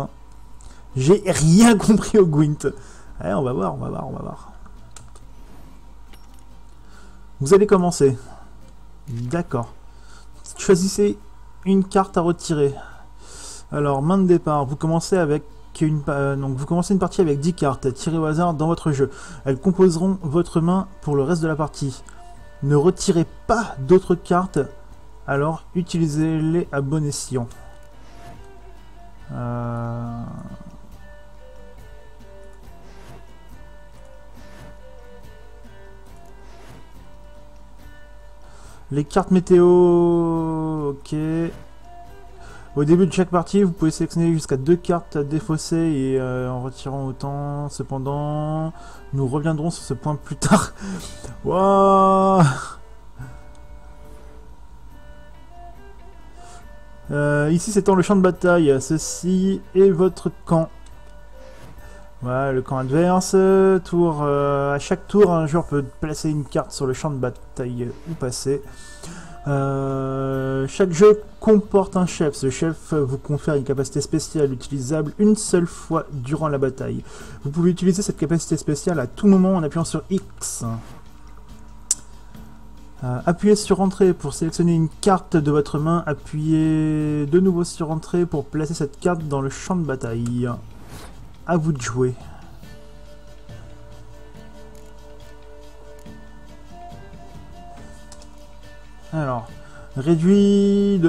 J'ai rien compris au Gwent. Allez, on va voir, on va voir, on va voir. Vous allez commencer. D'accord. Choisissez une carte à retirer. Alors, main de départ, vous commencez avec donc vous commencez une partie avec 10 cartes, tirées au hasard dans votre jeu. Elles composeront votre main pour le reste de la partie. Ne retirez pas d'autres cartes, alors utilisez-les à bon escient. Les cartes météo, ok. Au début de chaque partie, vous pouvez sélectionner jusqu'à 2 cartes à défausser et en retirant autant. Cependant, nous reviendrons sur ce point plus tard. Wow. Ici, c'est dans le champ de bataille. Ceci est votre camp. Voilà, le camp adverse. À chaque tour, un joueur peut placer une carte sur le champ de bataille ou passer. Chaque jeu comporte un chef. Ce chef vous confère une capacité spéciale utilisable une seule fois durant la bataille. Vous pouvez utiliser cette capacité spéciale à tout moment en appuyant sur X. Appuyez sur Entrée pour sélectionner une carte de votre main. Appuyez de nouveau sur Entrée pour placer cette carte dans le champ de bataille. À vous de jouer. Alors, réduit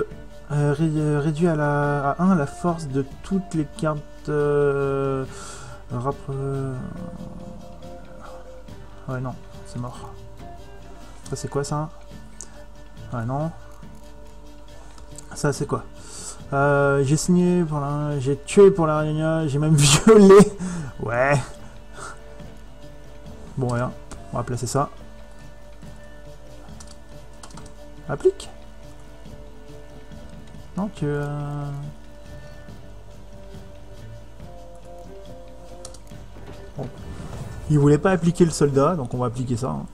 à 1 la force de toutes les cartes. Ouais, non, c'est mort. Ça, c'est quoi ça? Ouais, non. Ça, c'est quoi? J'ai signé pour la... J'ai tué pour la Réunion, j'ai même violé. Ouais. Bon, rien. On va placer ça. Applique. Non, tu... Bon. Il voulait pas appliquer le soldat, donc on va appliquer ça. Hein.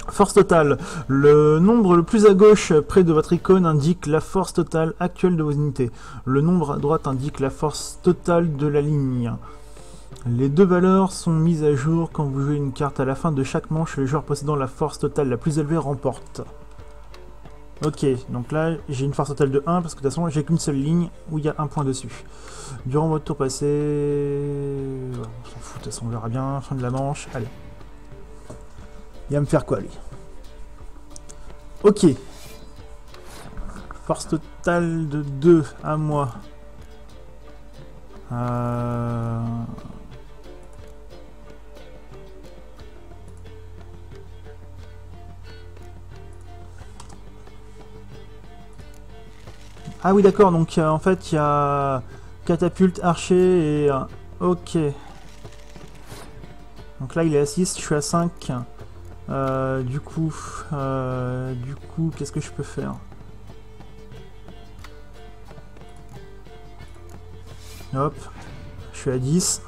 Force totale. Le nombre le plus à gauche près de votre icône indique la force totale actuelle de vos unités. Le nombre à droite indique la force totale de la ligne. Les deux valeurs sont mises à jour quand vous jouez une carte. À la fin de chaque manche, le joueur possédant la force totale la plus élevée remporte. Ok, donc là j'ai une force totale de 1 parce que de toute façon j'ai qu'une seule ligne où il y a un point dessus. Durant votre tour passé... Ouais, on s'en fout, de toute façon on verra bien. Fin de la manche, allez. Il va me faire quoi lui? Ok. Force totale de 2 à moi. Ah oui d'accord, donc en fait il y a catapulte, archer et... ok. Donc là il est à 6, je suis à 5. Du coup, qu'est-ce que je peux faire? Hop, je suis à 10.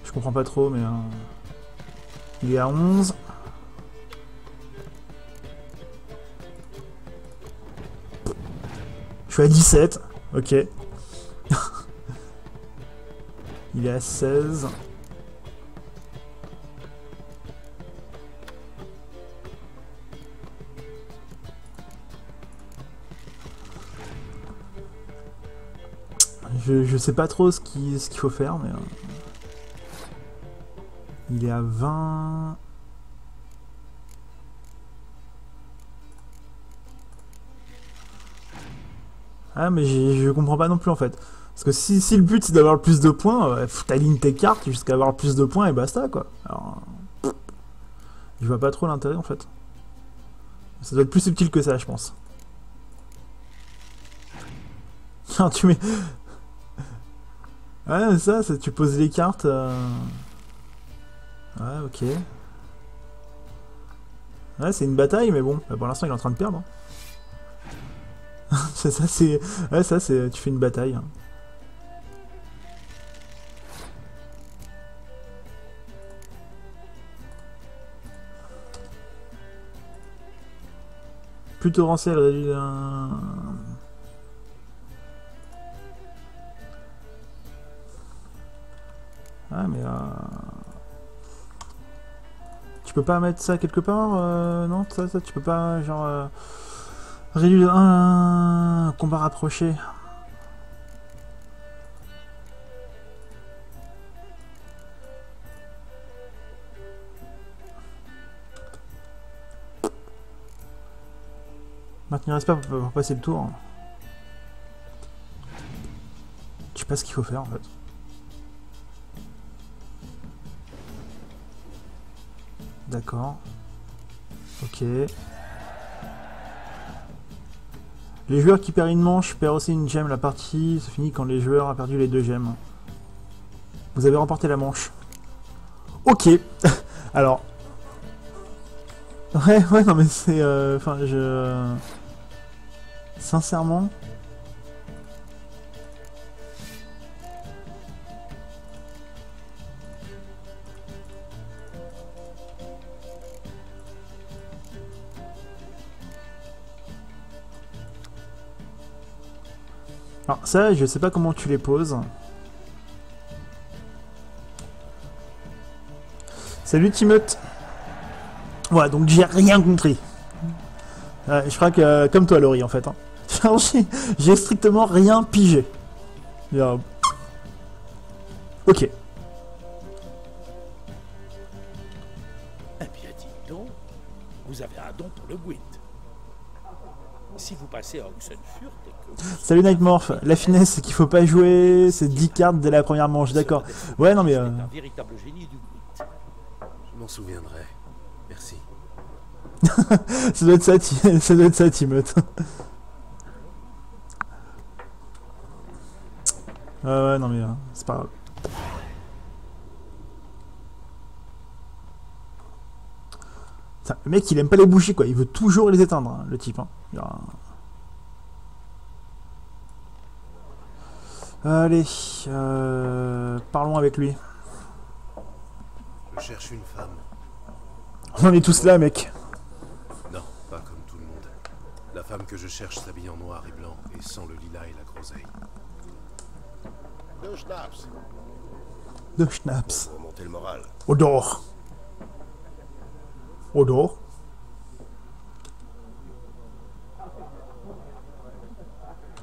Je comprends pas trop, mais... il est à 11. Je suis à 17. Ok. Il est à 16. Je sais pas trop ce qu'il faut faire, mais... il est à 20... Ah mais je comprends pas non plus en fait. Parce que si le but c'est d'avoir le plus de points, t'alignes tes cartes jusqu'à avoir le plus de points et basta quoi. Alors... je vois pas trop l'intérêt en fait. Ça doit être plus subtil que ça je pense. Tiens tu mets... ouais ça, tu poses les cartes... ouais ok. Ouais c'est une bataille mais bon, pour l'instant il est en train de perdre. Ça c'est... ouais ça c'est... tu fais une bataille. Hein. Plutôt rancelle réduit d'un... ah mais tu peux pas mettre ça quelque part non ça tu peux pas genre réduit de 1 combat rapproché. Maintenir l'espace pour passer le tour. Je sais pas ce qu'il faut faire en fait. D'accord. Ok. Les joueurs qui perdent une manche perdent aussi une gemme. La partie se finit quand les joueurs ont perdu les 2 gemmes. Vous avez remporté la manche. Ok. Alors. Ouais, non mais c'est... enfin, sincèrement... alors ça, je sais pas comment tu les poses. Salut Timoth. Voilà, donc j'ai rien compris. Je crois que comme toi Laurie en fait. Hein. J'ai strictement rien pigé. Ok. Eh bien dites donc, vous avez un don pour le Gwent. Si vous passez à Oxenfurt et que... salut Nightmorph, la finesse c'est qu'il faut pas jouer ces 10 cartes dès la première manche, d'accord. Ouais non mais... un véritable génie du Gwent. Je m'en souviendrai. Merci. ça doit être ça, Timoth. ouais non mais c'est pas grave. Le mec il aime pas les bougies quoi, il veut toujours les éteindre hein, le type hein. Allez, parlons avec lui. Je cherche une femme. On est tous là mec. Non, pas comme tout le monde. La femme que je cherche s'habille en noir et blanc et sans le lilas et la groseille. Deux schnapps. De schnapps. Remonter le moral. Odor. Odor.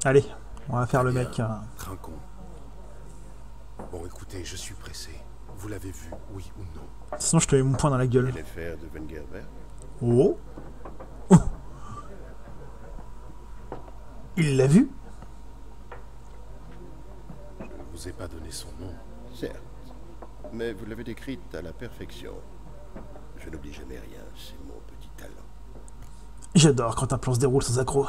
Allez, on va faire le mec. Trinquons. Bon, écoutez, je suis pressé. Vous l'avez vu, oui ou non? Sinon, je te mets mon poing dans la gueule. L'affaire de Wengerberg. Oh. Oh. Il l'a vu? Je ne vous ai pas donné son nom. Certes, mais vous l'avez décrite à la perfection. Je n'oublie jamais rien, c'est mon petit talent. J'adore quand un plan se déroule sans accroc.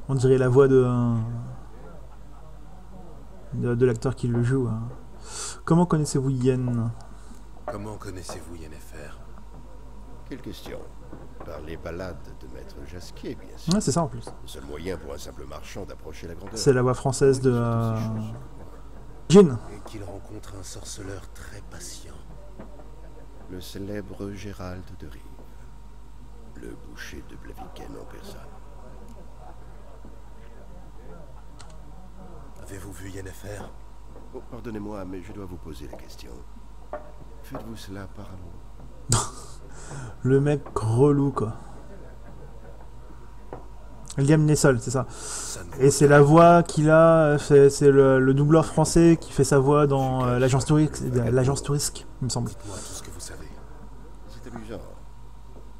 On dirait la voix de l'acteur qui le joue. Comment connaissez-vous Yen? Comment connaissez-vous Yennefer? Quelle question? Par les ballades de Maître Jasquier, bien sûr. Ouais, c'est ça en plus. Le seul moyen pour un simple marchand d'approcher la grandeur. C'est la voix française de Jean. Et qu'il rencontre un sorceleur très patient. Le célèbre Gérald de Rive. Le boucher de Blaviken en personne. Avez-vous vu Yennefer? Oh, pardonnez-moi, mais je dois vous poser la question. Faites-vous cela par amour? Le mec relou, quoi. Liam Neeson, c'est ça. Et c'est la voix qu'il a, c'est le doubleur français qui fait sa voix dans l'agence touriste, il me semble. Dites-moi tout ce que vous savez. C'est amusant.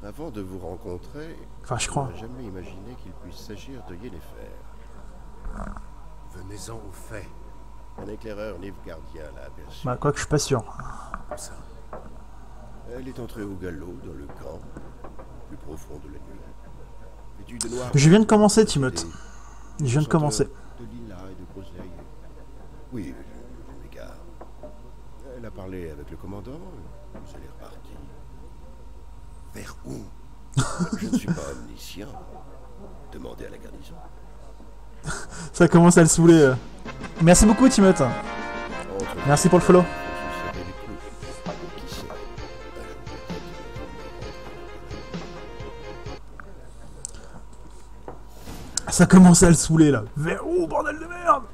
Avant de vous rencontrer, enfin, je crois. n'ai jamais imaginé qu'il puisse s'agir de Yennefer. Venez-en aux faits. Un éclaireur nilfgaardien l'a aperçu. Bah, quoi que je suis pas sûr. Comme ça. Elle est entrée au galop dans le camp, plus profond de la nuit. Vêtue de noir. Je viens de commencer, Timothée. Je viens de commencer. De lilas et de groseilles. Oui, je m'égare. Elle a parlé avec le commandant, puis elle est repartie. Vers où? Je ne suis pas omniscient. Demandez à la garnison. Ça commence à le saouler. Merci beaucoup, Timothée. Merci pour le follow. Ça commence à le saouler là. Vers où, bordel de merde?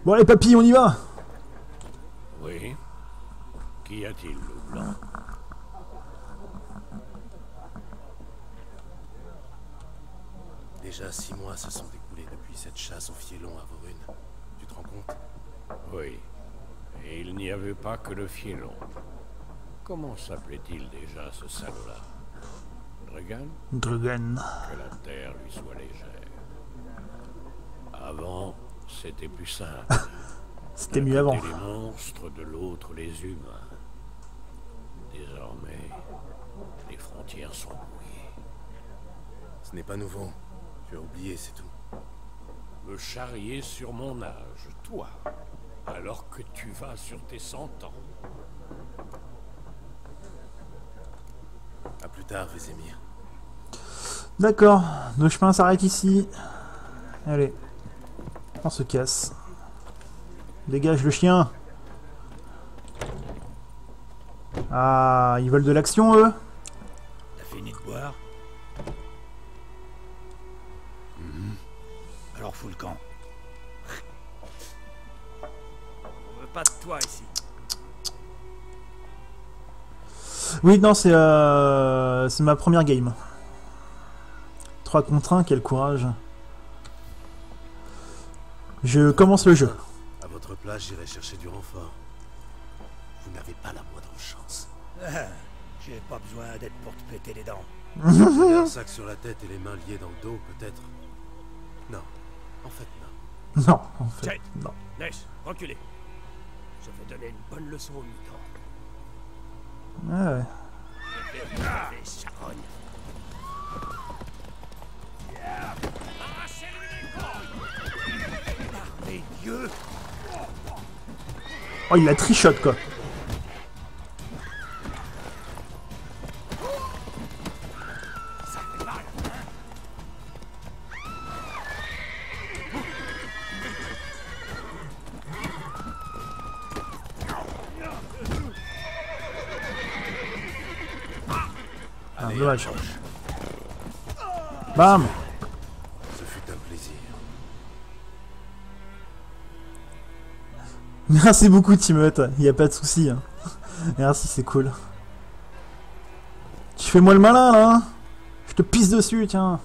Bon allez papy, on y va. Oui. Qu'y a-t-il, loup blanc? Déjà 6 mois se sont écoulés depuis cette chasse au fielon à Vorune. Tu te rends compte? Oui. Et il n'y avait pas que le fielon. Comment s'appelait-il déjà, ce salaud-là? Dregan? Dregan. Que la terre lui soit légère. Avant, c'était plus simple. C'était mieux avant. Les monstres, de l'autre les humains. Désormais, les frontières sont brouillées. Ce n'est pas nouveau. Tu as oublié, c'est tout. Me charrier sur mon âge, toi, alors que tu vas sur tes 100 ans. A plus tard, Vézémir. D'accord, nos chemins s'arrêtent ici. Allez, on se casse. Dégage le chien. Ah, ils veulent de l'action, eux? T'as fini de boire? Alors fous le camp. On veut pas de toi ici. Oui, non, c'est ma première game. 3 contre 1, quel courage. Je commence le jeu. À votre place, j'irai chercher du renfort. Vous n'avez pas la moindre chance. J'ai pas besoin d'être pour te péter les dents. Un sac sur la tête et les mains liées dans le dos, peut-être. Non. En fait, non. Non, en fait, Jade, non. Laisse, reculez. Je vais donner une bonne leçon au mutant. Ouais. Charogne. Armée Dieu. Oh, il la trichote, quoi. Ça fait mal. Ah, dommage. Bam. Ce fut un plaisir. Merci beaucoup, Timoth. Il n'y a pas de souci. Hein. Merci, c'est cool. Tu fais moi le malin, là hein. Je te pisse dessus, tiens.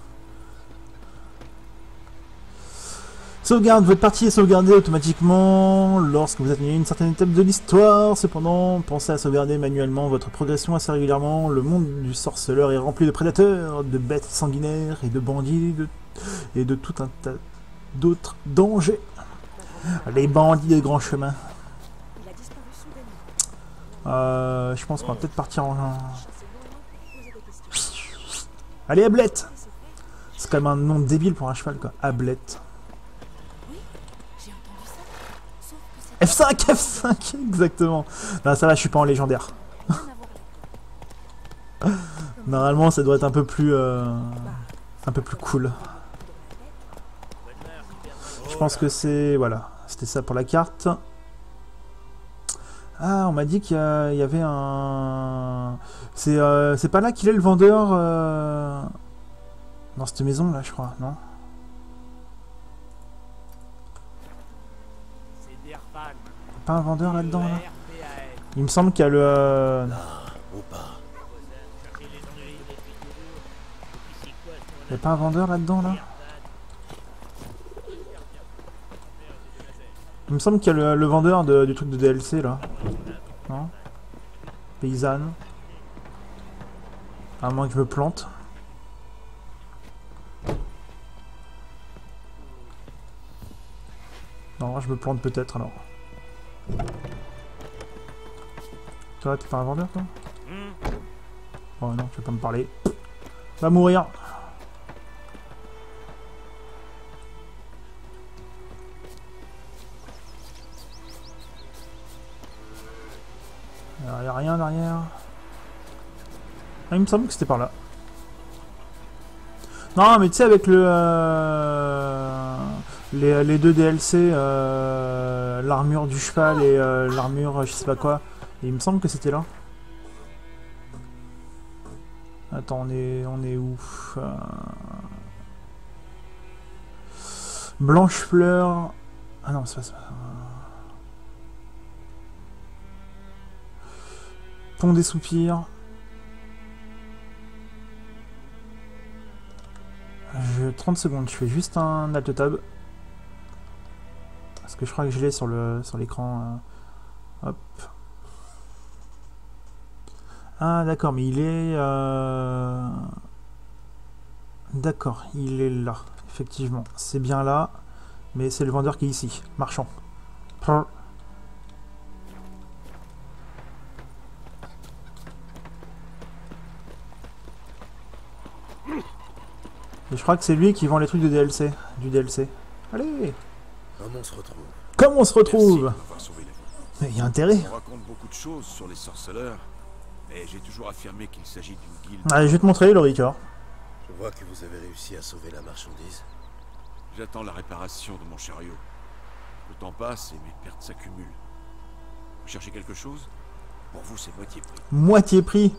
Sauvegarde, votre partie est sauvegardée automatiquement lorsque vous atteignez une certaine étape de l'histoire. Cependant, pensez à sauvegarder manuellement votre progression assez régulièrement. Le monde du sorceleur est rempli de prédateurs, de bêtes sanguinaires et de bandits et de tout un tas d'autres dangers. Les bandits de grand chemin. Je pense qu'on va peut-être partir en... Allez, Ablette! C'est quand même un nom débile pour un cheval, quoi. Ablette. F5, F5, exactement. Non, ça va, je suis pas en légendaire. Normalement, ça doit être un peu plus cool. Je pense que c'est... Voilà, c'était ça pour la carte. Ah, on m'a dit qu'il y avait un... C'est pas là qu'il est le vendeur... Dans cette maison, là, je crois, non? Pas un vendeur là-dedans, là? Il me semble qu'il y a le... Il n'y a pas un vendeur là-dedans, là? Il me semble qu'il y a le vendeur du truc de DLC, là. Non? Paysanne. À moins que je me plante. Non, je me plante peut-être, alors. Toi, t'es pas un vendeur, toi? Oh non, tu vas pas me parler. Va mourir. Il n'y a rien derrière. Ah, il me semble que c'était par là. Non, mais tu sais, avec le... les deux DLC, l'armure du cheval et l'armure je sais pas quoi. Et il me semble que c'était là. Attends, on est où? Blanche fleur. Ah non, c'est pas ça. Pont des soupirs. 30 secondes, je fais juste un alt tab. Parce que je crois que je l'ai sur l'écran. Hop. Ah d'accord, mais il est... D'accord, il est là. Effectivement, c'est bien là. Mais c'est le vendeur qui est ici. Marchand. Et je crois que c'est lui qui vend les trucs de DLC. Du DLC. Allez! Comment on se retrouve? Comment on se retrouve? Il y a intérêt. On raconte beaucoup de choses sur les sorceleurs, mais j'ai toujours affirmé qu'il s'agit d'une guilde. Allez, je vais te montrer le Ricard. Je vois que vous avez réussi à sauver la marchandise. J'attends la réparation de mon chariot. Le temps passe et mes pertes s'accumulent. Vous cherchez quelque chose? Pour vous, c'est moitié prix. Moitié prix?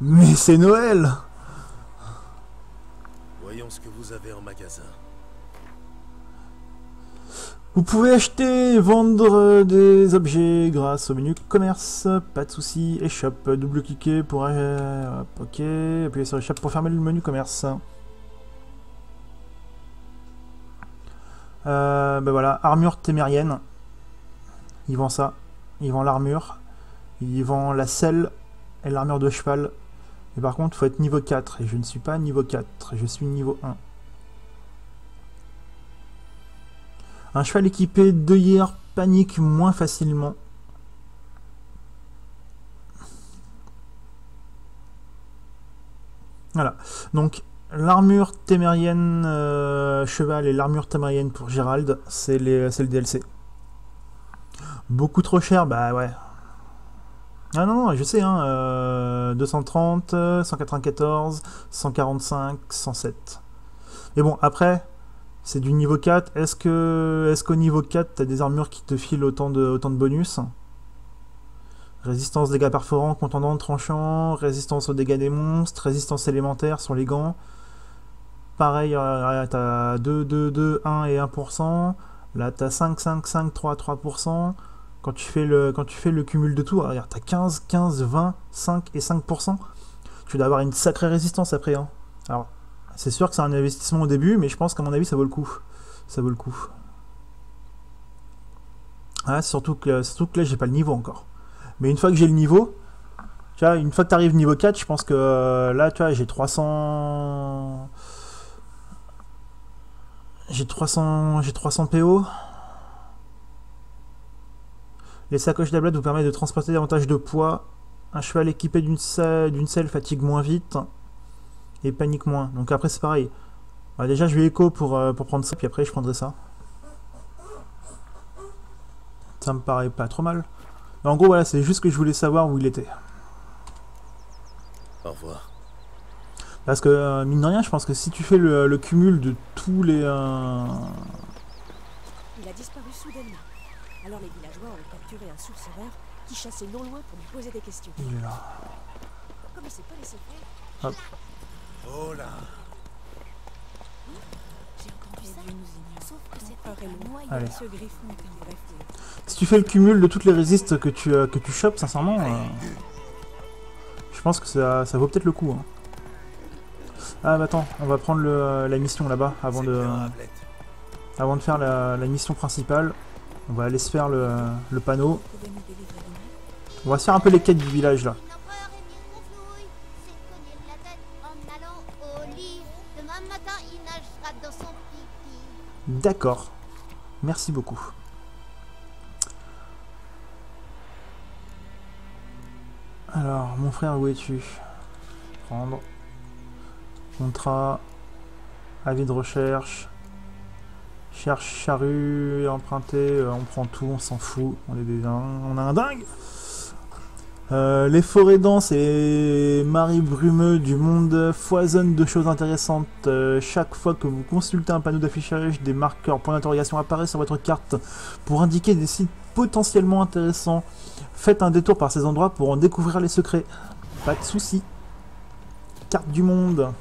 Mais c'est Noël! Voyons ce que vous avez en magasin. Vous pouvez acheter et vendre des objets grâce au menu commerce, pas de souci, et shop, double-cliquez pour... ok, appuyez sur le shop pour fermer le menu commerce. Ben voilà, armure témérienne. Il vend ça, il vend l'armure, il vend la selle et l'armure de cheval. Et par contre, il faut être niveau 4, et je ne suis pas niveau 4, je suis niveau 1. Un cheval équipé d'œillères panique moins facilement. Voilà. Donc, l'armure témérienne cheval et l'armure témérienne pour Gérald, c'est le DLC. Beaucoup trop cher, bah ouais. Ah non, je sais, hein. 230, 194, 145, 107. Et bon, après... C'est du niveau 4. Est-ce qu'au niveau 4, tu as des armures qui te filent autant de bonus? Résistance dégâts perforants, contondants, tranchants, résistance aux dégâts des monstres, résistance élémentaire sur les gants. Pareil, tu as 2, 2, 2, 1 et 1%. Là, tu as 5, 5, 5, 3, 3%. Quand tu fais le cumul de tout, regarde, t'as 15, 15, 20, 5 et 5%. Tu dois avoir une sacrée résistance après. Hein. Alors, c'est sûr que c'est un investissement au début, mais je pense qu'à mon avis, ça vaut le coup. Ça vaut le coup. Ah, surtout que là, j'ai pas le niveau encore. Mais une fois que j'ai le niveau, tu vois, une fois que tu arrives niveau 4, je pense que là, tu vois, j'ai 300... J'ai 300 PO. Les sacoches d'Ablad vous permettent de transporter davantage de poids. Un cheval équipé d'une selle fatigue moins vite et panique moins. Donc après c'est pareil. Alors déjà je vais écho pour prendre ça, puis après je prendrai ça. Ça me paraît pas trop mal. Mais en gros voilà, c'est juste que je voulais savoir où il était. Au revoir. Parce que mine de rien, je pense que si tu fais le cumul de tous les... Il a disparu soudainement. Alors les villageois ont capturé un sourcereur qui chassait non loin pour lui poser des questions. Il est là. Comme il s'est pas laissé faire. Hop. Oh là. J'ai entendu ça. Sauf que c'était noyé. Allez. Ce griffon est un vrai fou. Si tu fais le cumul de toutes les résistes que tu chopes, sincèrement, je pense que ça vaut peut-être le coup. Hein. Ah bah attends, on va prendre la mission là-bas avant de faire la mission principale. On va aller se faire le panneau. On va se faire un peu les quêtes du village là. D'accord. Merci beaucoup. Alors, mon frère, où es-tu? Prendre. Contrat. Avis de recherche. Cherche charrue, emprunté, on prend tout, on s'en fout, on a un dingue. Les forêts denses et maris brumeux du monde foisonnent de choses intéressantes. Chaque fois que vous consultez un panneau d'affichage, des marqueurs points d'interrogation apparaissent sur votre carte pour indiquer des sites potentiellement intéressants. Faites un détour par ces endroits pour en découvrir les secrets. Pas de soucis. Carte du monde.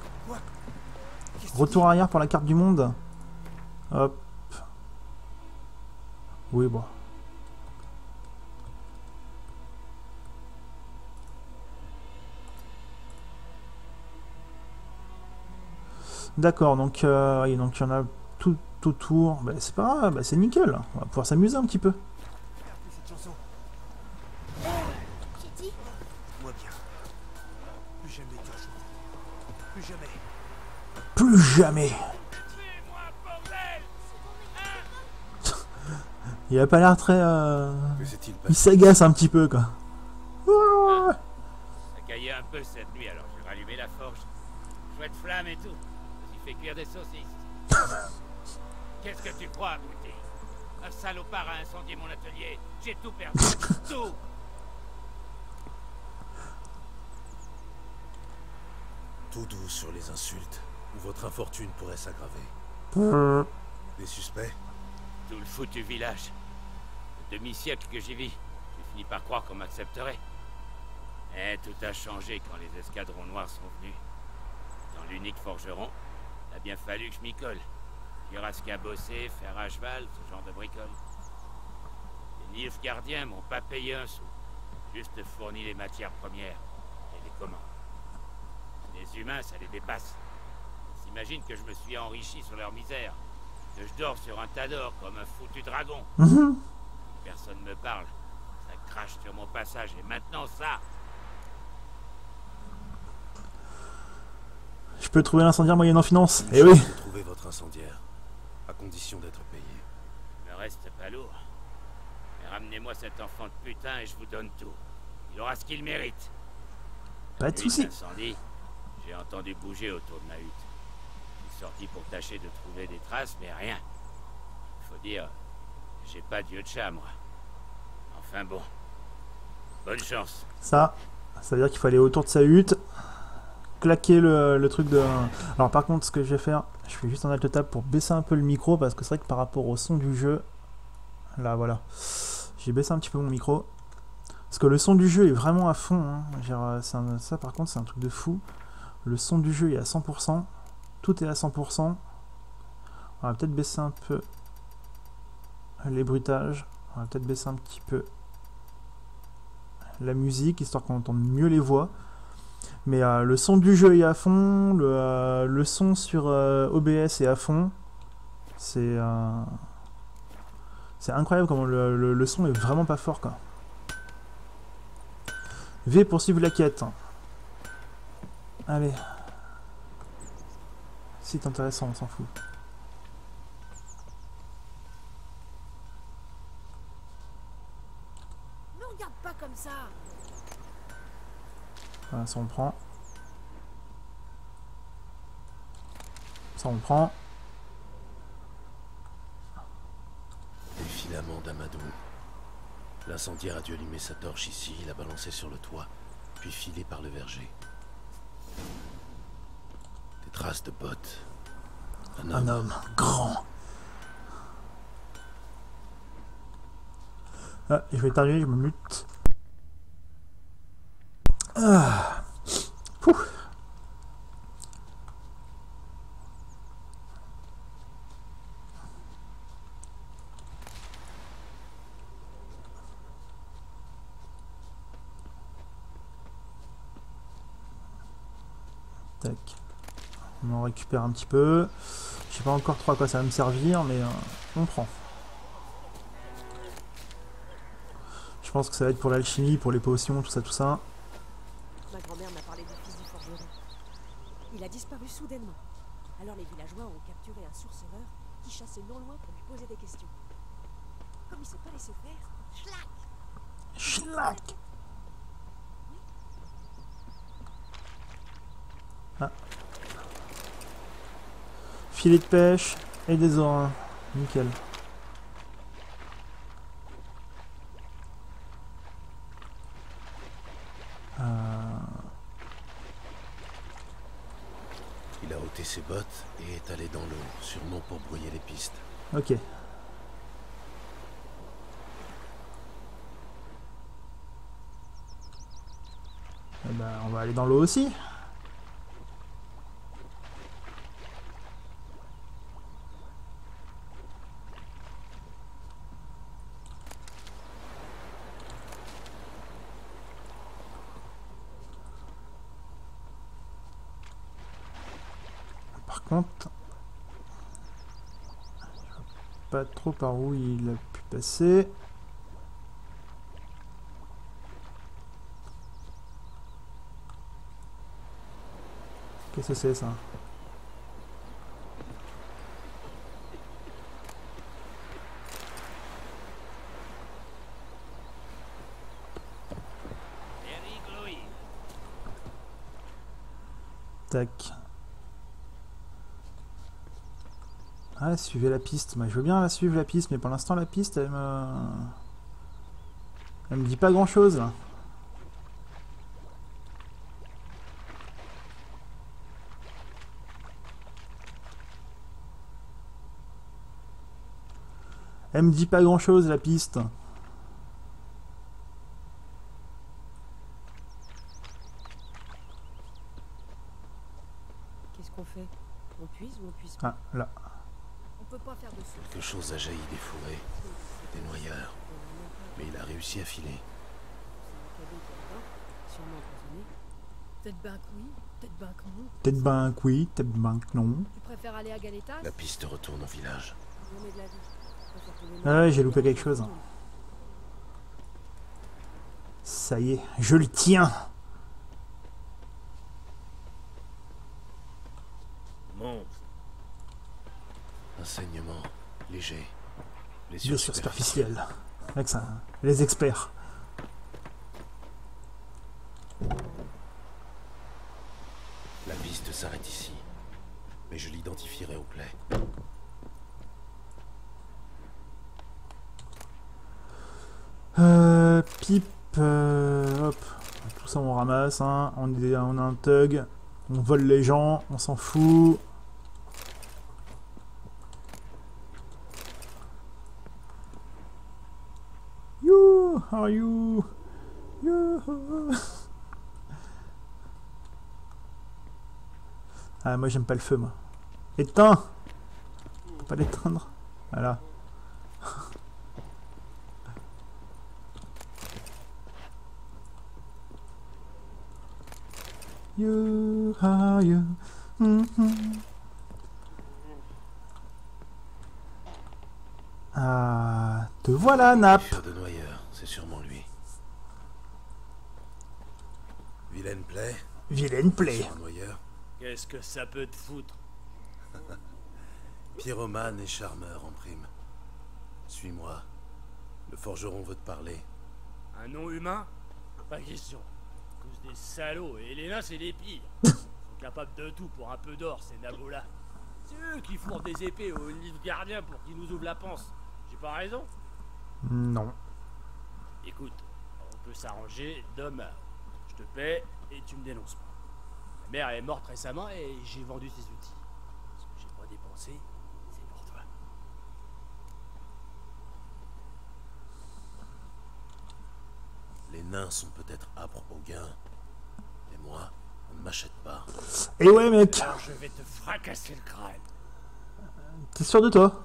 Retour arrière pour la carte du monde. Hop. Oui, bon. D'accord, donc il y en a tout autour. Bah, c'est pas grave, bah, c'est nickel. On va pouvoir s'amuser un petit peu. Plus jamais. Il a pas l'air très... Il s'agace un petit peu, quoi. Ça caillait un peu cette nuit, alors j'ai rallumé la forge. Chouette flamme et tout. J'ai fait cuire des saucisses. Qu'est-ce que tu crois, Bouté? Un salopard a incendié mon atelier. J'ai tout perdu. Tout. Tout doux sur les insultes, ou votre infortune pourrait s'aggraver. Des suspects? Tout le foutu village. Le demi-siècle que j'y vis, j'ai fini par croire qu'on m'accepterait. Mais tout a changé quand les escadrons noirs sont venus. Dans l'unique forgeron, il a bien fallu que je m'y colle. Cuirasse à bosser, fer à cheval, ce genre de bricole. Les Nilfs gardiens m'ont pas payé un sou. Juste fourni les matières premières et les commandes. Les humains, ça les dépasse. Ils s'imaginent que je me suis enrichi sur leur misère. Que je dors sur un tas d'or comme un foutu dragon. Personne me parle. Ça crache sur mon passage. Et maintenant, ça... Je peux trouver l'incendiaire moyennant finance. Eh oui. Trouver votre incendiaire, à condition d'être payé. Me reste pas lourd. Mais ramenez-moi cet enfant de putain et je vous donne tout. Il aura ce qu'il mérite. Pas de soucis. J'ai entendu bouger autour de ma hutte. Je suis sorti pour tâcher de trouver des traces, mais rien. Faut dire, j'ai pas d'yeux de chat, moi. Enfin bon. Bonne chance. Ça veut dire qu'il faut aller autour de sa hutte. Claquer le truc de... Alors par contre, ce que je vais faire, je fais juste un alt tab pour baisser un peu le micro, parce que c'est vrai que par rapport au son du jeu... Là, voilà. J'ai baissé un petit peu mon micro. Parce que le son du jeu est vraiment à fond. Hein. Ça par contre, c'est un truc de fou. Le son du jeu est à 100%. Tout est à 100%. On va peut-être baisser un peu les bruitages. On va peut-être baisser un petit peu la musique, histoire qu'on entende mieux les voix. Mais le son du jeu est à fond, le son sur OBS est à fond. C'est incroyable comment le son est vraiment pas fort, quoi. V pour suivre la quête. Allez. C'est intéressant, on s'en fout. Ne regarde pas comme ça. Voilà, ça on prend. Ça on prend. Des filaments d'Amadou. L'incendiaire a dû allumer sa torche ici, la balancer sur le toit, puis filer par le verger. Des traces de bottes. Un homme grand. Ah, je vais éternuer, je me mute. Ah. Pouh. Tac. On en récupère un petit peu. Je sais pas encore trop à quoi ça va me servir, mais on prend. Je pense que ça va être pour l'alchimie, pour les potions, tout ça, tout ça. Ma grand-mère m'a parlé du fils du forgeron. Il a disparu soudainement. Alors les villageois ont capturé un sorcereur qui chassait non loin pour lui poser des questions. Comme il s'est pas laissé faire, schlac! Schlac! Ah. Filet de pêche et des orins. Nickel. Il a ôté ses bottes et est allé dans l'eau, sûrement pour brouiller les pistes. Ok. Eh ben, on va aller dans l'eau aussi. Par contre, je vois pas trop par où il a pu passer. Qu'est-ce que c'est ça? Tac. Ah, suivez la piste. Bah, je veux bien la suivre la piste, mais pour l'instant la piste, elle me dit pas grand-chose là. Elle me dit pas grand-chose la piste. Qu'est-ce qu'on fait? On puise ou on puise pas? Ah, là. On peut pas faire de source. Quelque chose a jailli des fourrés, des noyeurs. Mais il a réussi à filer. Peut-être ben que oui, peut-être ben que non. Peut-être ben que oui, peut-être ben que non. Tu préfères aller à Galeta? La piste retourne au village. Journée de la vie. Ah ouais, j'ai loupé quelque chose. Ça y est, je le tiens. Monte. Un saignement léger. Blessure superficielle. Avec ça, les experts. La piste s'arrête ici. Mais je l'identifierai au plaies. Pipe, hop, tout ça on ramasse, hein. On a un thug, on vole les gens, on s'en fout. You, how are you? You. Ah, moi j'aime pas le feu, moi. Éteins! Faut pas l'éteindre. Voilà. You are you. Ah, te voilà, Nap. De noyeur, c'est sûrement lui. Vilaine plaie. Vilaine plaie. Noyeur. Qu'est-ce que ça peut te foutre? Pyromane et charmeur en prime. Suis-moi. Le forgeron veut te parler. Un nom humain? Pas question. Tous des salauds, et les nains c'est les pires. Ils sont capables de tout pour un peu d'or, ces nabos-là. C'est eux qui fourrent des épées aux livres gardiens pour qu'ils nous ouvrent la panse. J'ai pas raison? Non. Écoute, on peut s'arranger d'homme. Je te paie et tu me dénonces pas. Ma mère est morte récemment et j'ai vendu ses outils. Ce que j'ai pas dépensé, c'est pour toi. Les nains sont peut-être âpres au gain. Et moi, on ne m'achète pas. Et ouais, mec. Alors je vais te fracasser le crâne. T'es sûr de toi?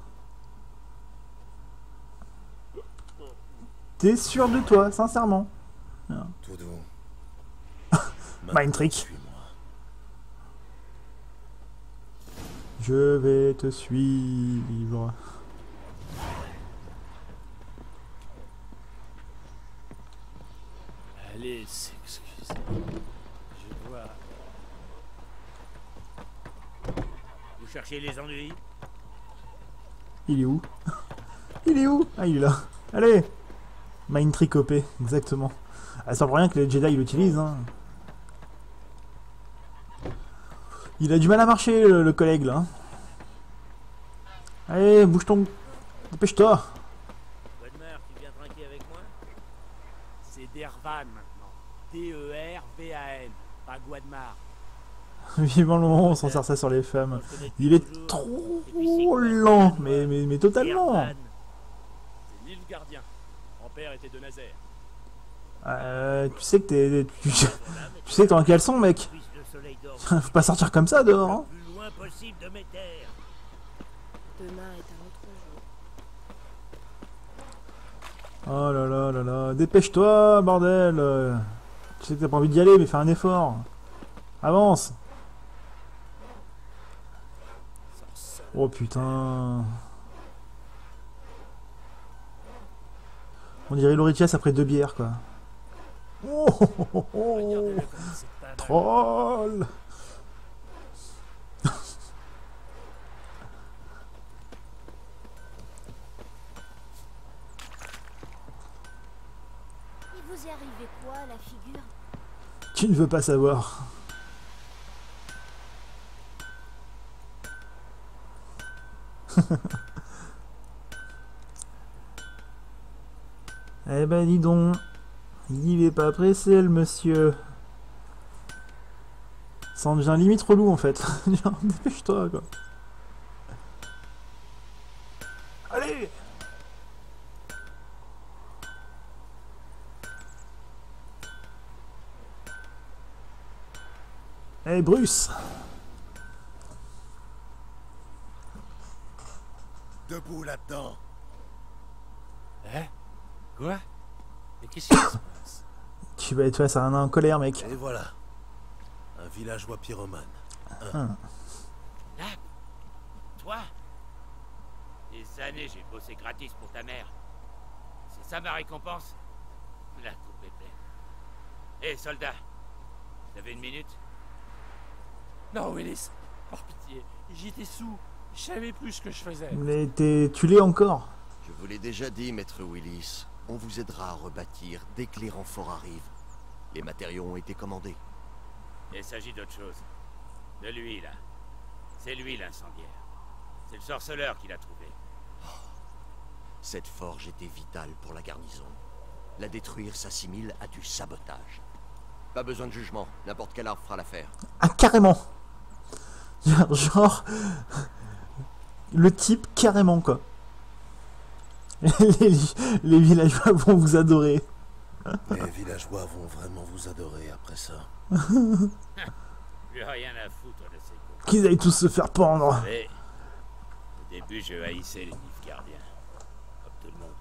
T'es sûr de toi, sincèrement? Tout doux. Mind trick. Je vais te suivre. Allez, s'excuse. Je vois. Vous cherchez les ennuis? Il est où? Il est où? Ah, il est là. Allez! Mind trick OP, exactement. Ah, ça pour rien que les Jedi l'utilisent, hein. Il a du mal à marcher, le collègue, là. Allez, bouge ton... Dépêche-toi. Godmar, tu viens trinquer avec moi? C'est Dervan maintenant. D-E-R-V-A-N. Pas Guadmar. Vivant le moment où on s'en sert ça sur les femmes. Il est trop lent, mais totalement. C'est l'île gardien. Mon père était de Nazaire. Tu sais que t'es... Tu sais que t'es en caleçon, mec. Faut pas sortir comme ça dehors, hein. Le plus loin possible de mes terres. Demain est un autre jour. Oh là là là là. Dépêche-toi, bordel. Tu sais que t'as pas envie d'y aller, mais fais un effort. Avance. Oh putain. On dirait Lauritias après 2 bières, quoi. Oh, oh, oh, oh. Troll. Il vous est arrivé quoi à la figure? Tu ne veux pas savoir. Eh ben dis donc, il est pas pressé le monsieur. Ça en devient limite relou en fait. Dépêche-toi quoi. Allez. Eh Bruce. Debout là-dedans. Hein? Quoi? Mais qu'est-ce qui se passe? Tu vas être face à un nain en colère, mec. Et voilà. Un villageois pyromane. Là? Toi? Des années j'ai bossé gratis pour ta mère. C'est ça ma récompense? La coupe est pleine. Hé, soldat, vous avez une minute? Non, Willis. Par pitié. J'étais sous. Je savais plus ce que je faisais. Mais tu l'es encore. Je vous l'ai déjà dit, maître Willis. On vous aidera à rebâtir dès que les renforts arrivent. Les matériaux ont été commandés. Il s'agit d'autre chose. De lui, là. C'est lui l'incendiaire. C'est le sorceleur qui l'a trouvé. Cette forge était vitale pour la garnison. La détruire s'assimile à du sabotage. Pas besoin de jugement, n'importe quel arbre fera l'affaire. Ah, carrément. Genre... Le type, carrément, quoi. les villageois vont vous adorer. Les villageois vont vraiment vous adorer après ça. Plus rien à foutre de ces cons. Qu'ils aillent tous se faire pendre. Mais, au début, je haïssais les Nif gardiens. Comme tout le monde.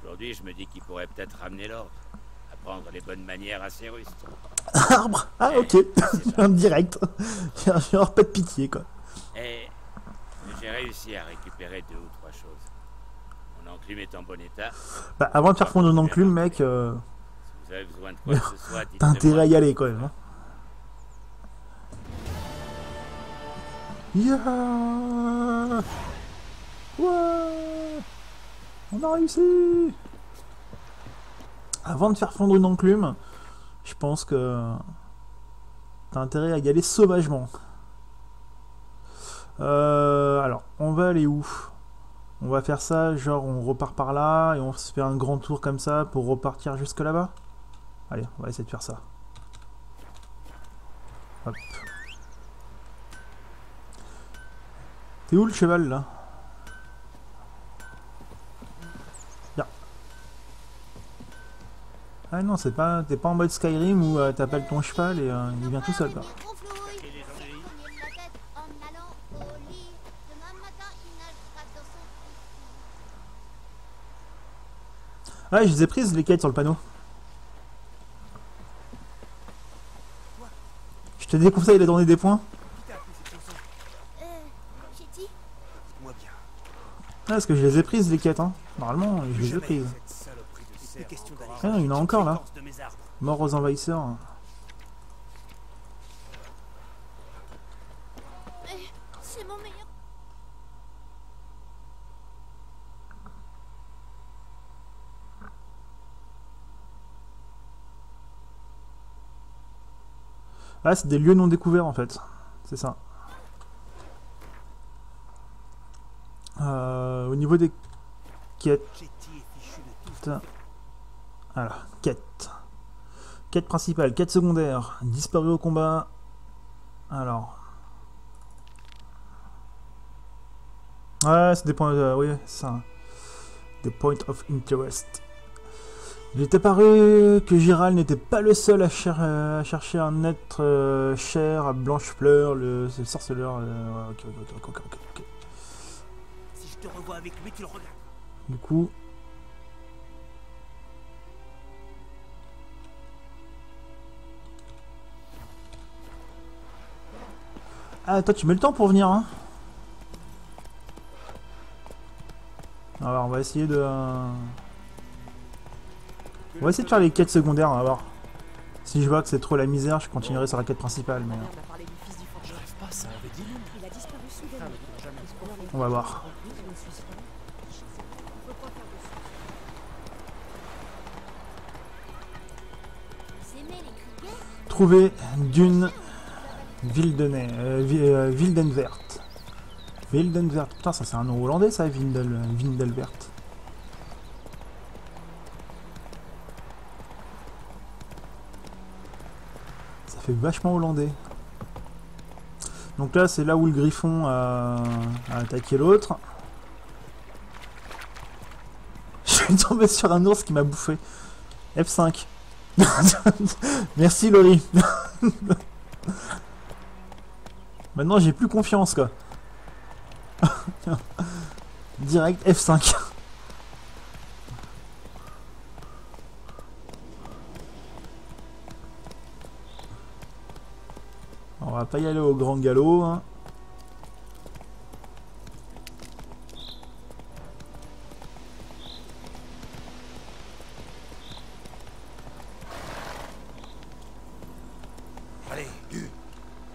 Aujourd'hui, je me dis qu'ils pourraient peut-être ramener l'ordre. apprendre les bonnes manières à ces rustres. Arbre. Ah ok. Direct. Genre pas de pitié quoi. Et j'ai réussi à récupérer 2 ou 3 choses. Mon enclume est en bon état. Bah avant de faire fondre une enclume, mec, Si vous avez besoin de quoi que ce soit, t'as intérêt à y aller quand même. Hein. Yeah. Ouais. On a réussi. Avant de faire fondre une enclume, je pense que t'as intérêt à y aller sauvagement. Alors, on va aller où? On va faire ça, genre on repart par là et on se fait un grand tour comme ça pour repartir jusque là-bas. Allez, on va essayer de faire ça. Hop. T'es où le cheval là? Là. Ah non, c'est pas, t'es pas en mode Skyrim où t'appelles ton cheval et il vient tout seul quoi. Ah, je les ai prises les quêtes sur le panneau. Je te déconseille de donner des points. Ah, parce que je les ai prises les quêtes, hein. Normalement, je les ai prises. Ah non, il y en a encore là. Mort aux envahisseurs. C'est mon meilleur. Ah, c'est des lieux non découverts en fait. C'est ça. Au niveau des quêtes. Voilà, quête. Quête principale, quête secondaire. Disparu au combat. Alors. Ouais, c'est des points. Oui, c'est ça. Des points of interest. Il est apparu que Gérald n'était pas le seul à chercher un être cher à Blanche-Fleur, le sorceleur. Ok. Si je te revois avec lui, tu le regardes. Du coup. Ah, toi, tu mets le temps pour venir, hein? Alors, on va essayer de. On va essayer de faire les quêtes secondaires, on va voir. Si je vois que c'est trop la misère, je continuerai sur la quête principale, mais... On va voir. Trouver d'une Wildenvert. Wildenvert, putain, ça c'est un nom hollandais ça, Wildenvert. Ça fait vachement hollandais. Donc là, c'est là où le griffon a attaqué l'autre. Je suis tombé sur un ours qui m'a bouffé. F5. Merci Loli. Maintenant, j'ai plus confiance, quoi. Direct F5. On va pas y aller au grand galop, hein.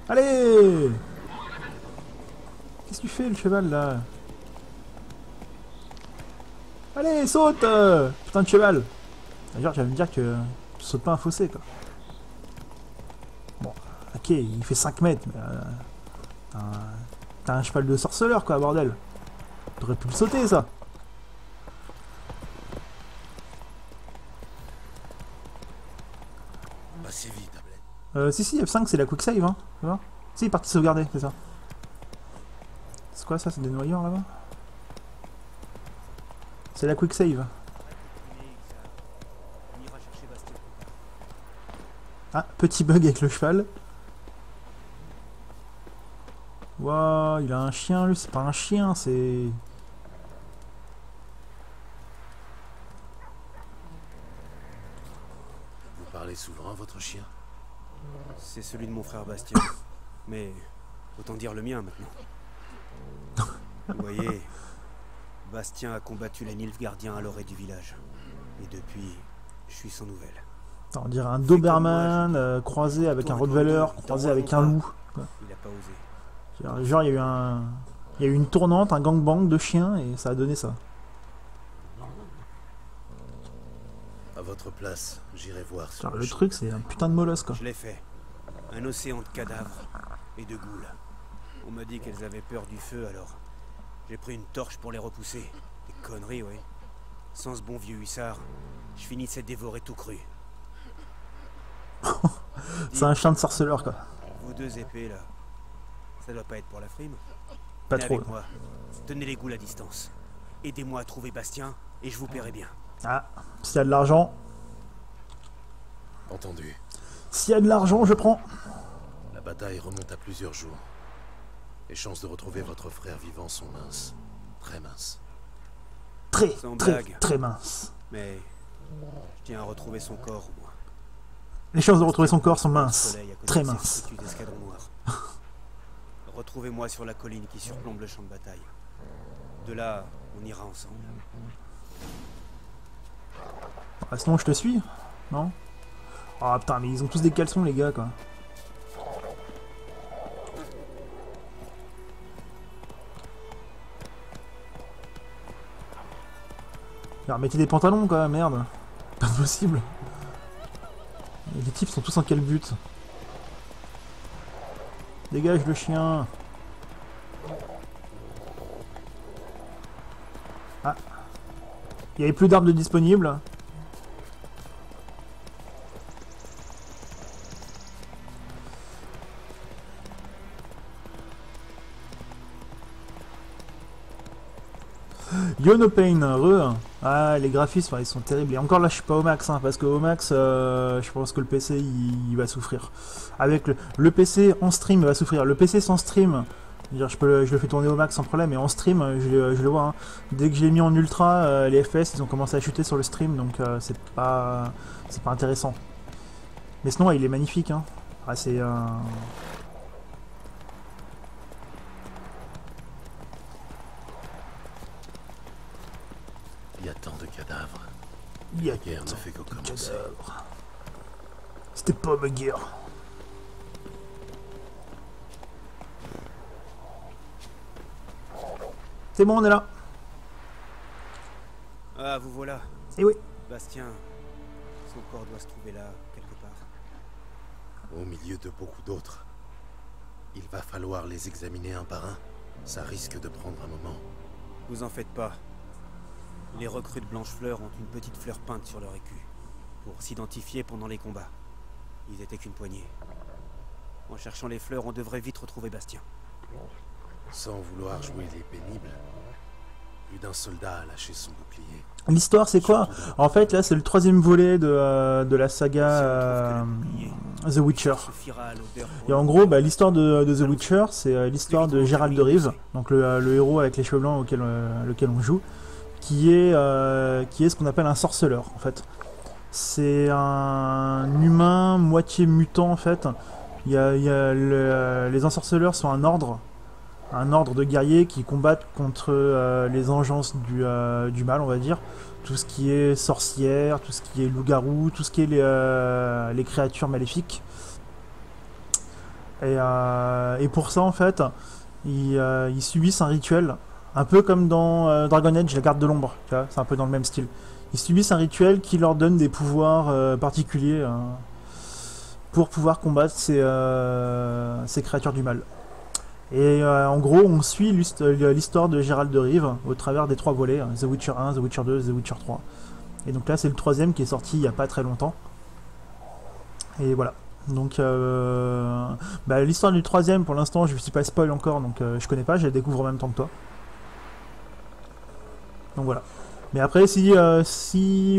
Allez! Qu'est-ce que tu fais le cheval là? Allez, saute! Putain de cheval! D'ailleurs, j'allais me dire que tu sautes pas un fossé quoi. Bon, ok, il fait 5 mètres, mais t'as un cheval de sorceleur quoi, bordel! T'aurais pu le sauter ça! Assez vite. Si, F5 c'est la quick save, hein, tu vois. Si, partie sauvegarder, c'est ça. C'est quoi ça? C'est des noyeurs là-bas? C'est la quick save. Ah, petit bug avec le cheval. Waouh, il a un chien lui, c'est pas un chien, c'est... parlez souvent à votre chien? C'est celui de mon frère Bastien. Mais autant dire le mien maintenant. Vous voyez, Bastien a combattu les Nilfgaardiens à l'orée du village. Et depuis, je suis sans nouvelles. On dirait un Doberman croisé avec un Rottweiler, croisé avec un loup. Il a pas osé. Genre, il y a eu une tournante, un gangbang de chiens, et ça a donné ça. À votre place, j'irai voir sur Le truc, c'est un putain de molosse, quoi. Je l'ai fait. Un océan de cadavres et de goules. On m'a dit qu'elles avaient peur du feu, alors j'ai pris une torche pour les repousser. Des conneries, oui. Sans ce bon vieux hussard, je finissais dévoré tout cru. C'est un chien de sorceleur, quoi. Vous deux épées, là, ça doit pas être pour la frime. Pas Venez trop. avec moi. Tenez les goules à distance. Aidez-moi à trouver Bastien, et je vous paierai bien. Ah, s'il y a de l'argent... Entendu. S'il y a de l'argent, je prends. La bataille remonte à plusieurs jours. Les chances de retrouver votre frère vivant sont minces. Très minces. Très minces. Mais je tiens à retrouver son corps, au moins. Les chances de retrouver son corps sont minces. Très minces. Retrouvez-moi sur la colline qui surplombe le champ de bataille. De là, on ira ensemble. Ah, sinon, je te suis, non? Ah putain, mais ils ont tous des caleçons, les gars, quoi. Alors, mettez des pantalons, quoi, merde. Pas possible. Et les types sont tous en quel but? Dégage le chien. Ah. Il n'y avait plus d'armes de disponibles. Yo no pain, Ah, les graphismes, ils sont terribles. Et encore là, je suis pas au max, hein, parce que au max, je pense que le PC, il va souffrir. Avec le PC en stream, il va souffrir. Le PC sans stream, je le fais tourner au max sans problème, et en stream, je le vois. Hein. Dès que je l'ai mis en ultra, les FPS, ils ont commencé à chuter sur le stream, donc c'est pas intéressant. Mais sinon, il est magnifique. Hein. Ah, c'est Il y a tant de cadavres. Il y a La guerre ne fait que commencer. C'était pas ma guerre. C'est bon, on est là. Ah, vous voilà. Eh oui. Bastien, son corps doit se trouver là, quelque part. Au milieu de beaucoup d'autres. Il va falloir les examiner un par un. Ça risque de prendre un moment. Vous en faites pas. Les recrues de Blanchefleur ont une petite fleur peinte sur leur écu, pour s'identifier pendant les combats. Ils étaient qu'une poignée. En cherchant les fleurs, on devrait vite retrouver Bastien. Sans vouloir jouer les pénibles, plus d'un soldat a lâché son bouclier. L'histoire, c'est quoi? En fait, là, c'est le troisième volet de la saga The Witcher. Et en gros, l'histoire de The Witcher, c'est l'histoire de Gérald de Rive, donc le héros avec les cheveux blancs lequel on joue, qui est ce qu'on appelle un sorceleur, en fait. C'est un humain moitié mutant, en fait. Les ensorceleurs sont un ordre de guerriers qui combattent contre les engences du mal, on va dire. Tout ce qui est sorcière, tout ce qui est loup-garou, tout ce qui est les créatures maléfiques. Et pour ça, en fait, ils subissent un rituel, un peu comme dans Dragon Age, la garde de l'ombre. C'est un peu dans le même style. Ils subissent un rituel qui leur donne des pouvoirs particuliers pour pouvoir combattre ces créatures du mal. Et en gros, on suit l'histoire de Gérald de Rive au travers des 3 volets, The Witcher 1, The Witcher 2, The Witcher 3. Et donc là, c'est le 3e qui est sorti il n'y a pas très longtemps. Et voilà. Donc l'histoire du 3e, pour l'instant, je ne suis pas spoil encore, donc je connais pas, je la découvre en même temps que toi. Donc voilà. Mais après, si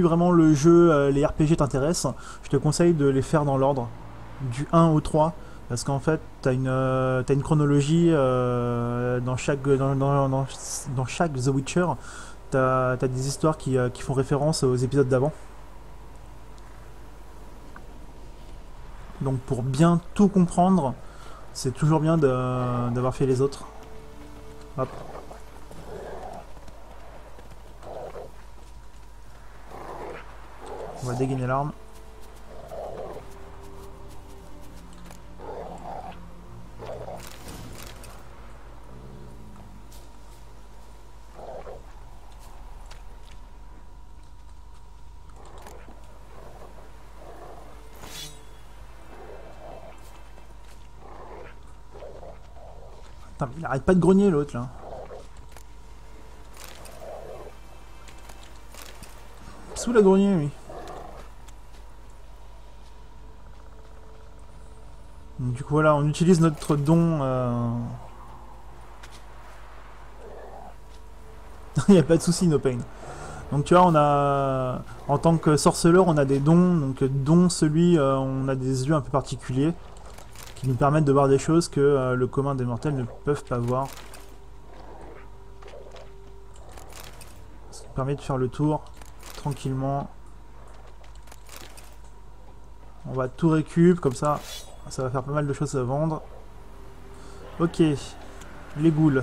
vraiment le jeu, les RPG t'intéressent, je te conseille de les faire dans l'ordre, du 1 au 3. Parce qu'en fait, t'as une chronologie dans chaque The Witcher. T'as des histoires qui font référence aux épisodes d'avant. Donc pour bien tout comprendre, c'est toujours bien d'avoir fait les autres. Hop. On va dégainer l'arme. Putain, il arrête pas de grogner l'autre là. Sous la grogner lui. Du coup voilà, on utilise notre don. Il n'y a pas de souci, no pain. Donc tu vois, on a en tant que sorceleur, on a des dons. Donc dont celui, on a des yeux un peu particuliers qui nous permettent de voir des choses que le commun des mortels ne peuvent pas voir. Ça nous permet de faire le tour tranquillement. On va tout récup comme ça. Ça va faire pas mal de choses à vendre. Ok, les ghouls.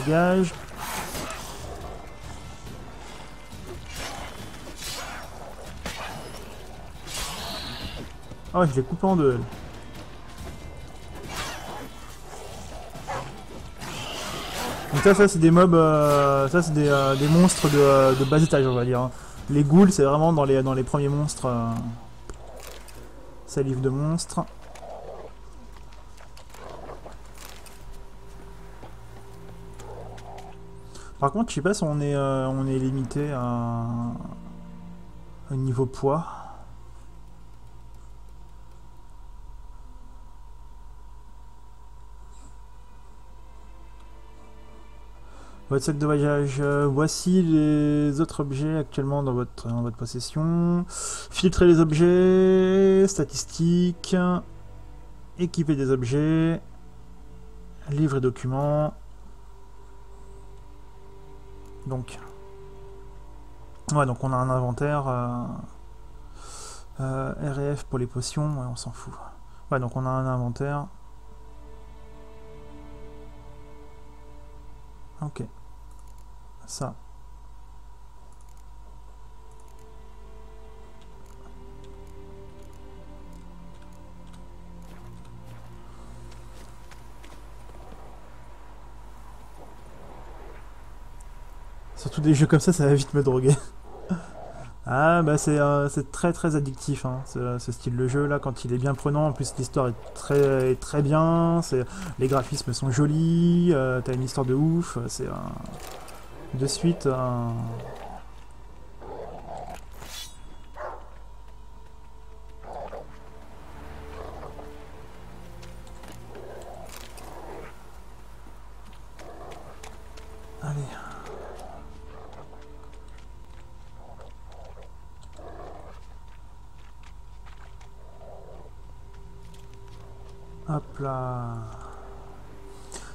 Dégage. Oh, je l'ai coupé en deux. Donc ça c'est des mobs, ça c'est des monstres de bas étage, on va dire. Les ghouls, c'est vraiment dans les premiers monstres. Salive de monstres. Par contre, je sais pas si on est limité au niveau poids. Votre sac de voyage. Voici les autres objets actuellement dans votre possession. Filtrer les objets. Statistiques. Équiper des objets. Livres et documents. Donc, ouais, donc on a un inventaire RF pour les potions, ouais, on s'en fout. Ouais, donc on a un inventaire. Ok. Ça. Surtout des jeux comme ça va vite me droguer. Ah bah c'est très très addictif hein, ce style de jeu là quand il est bien prenant. En plus l'histoire est très bien, les graphismes sont jolis, t'as une histoire de ouf, c'est de suite allez. Hop là.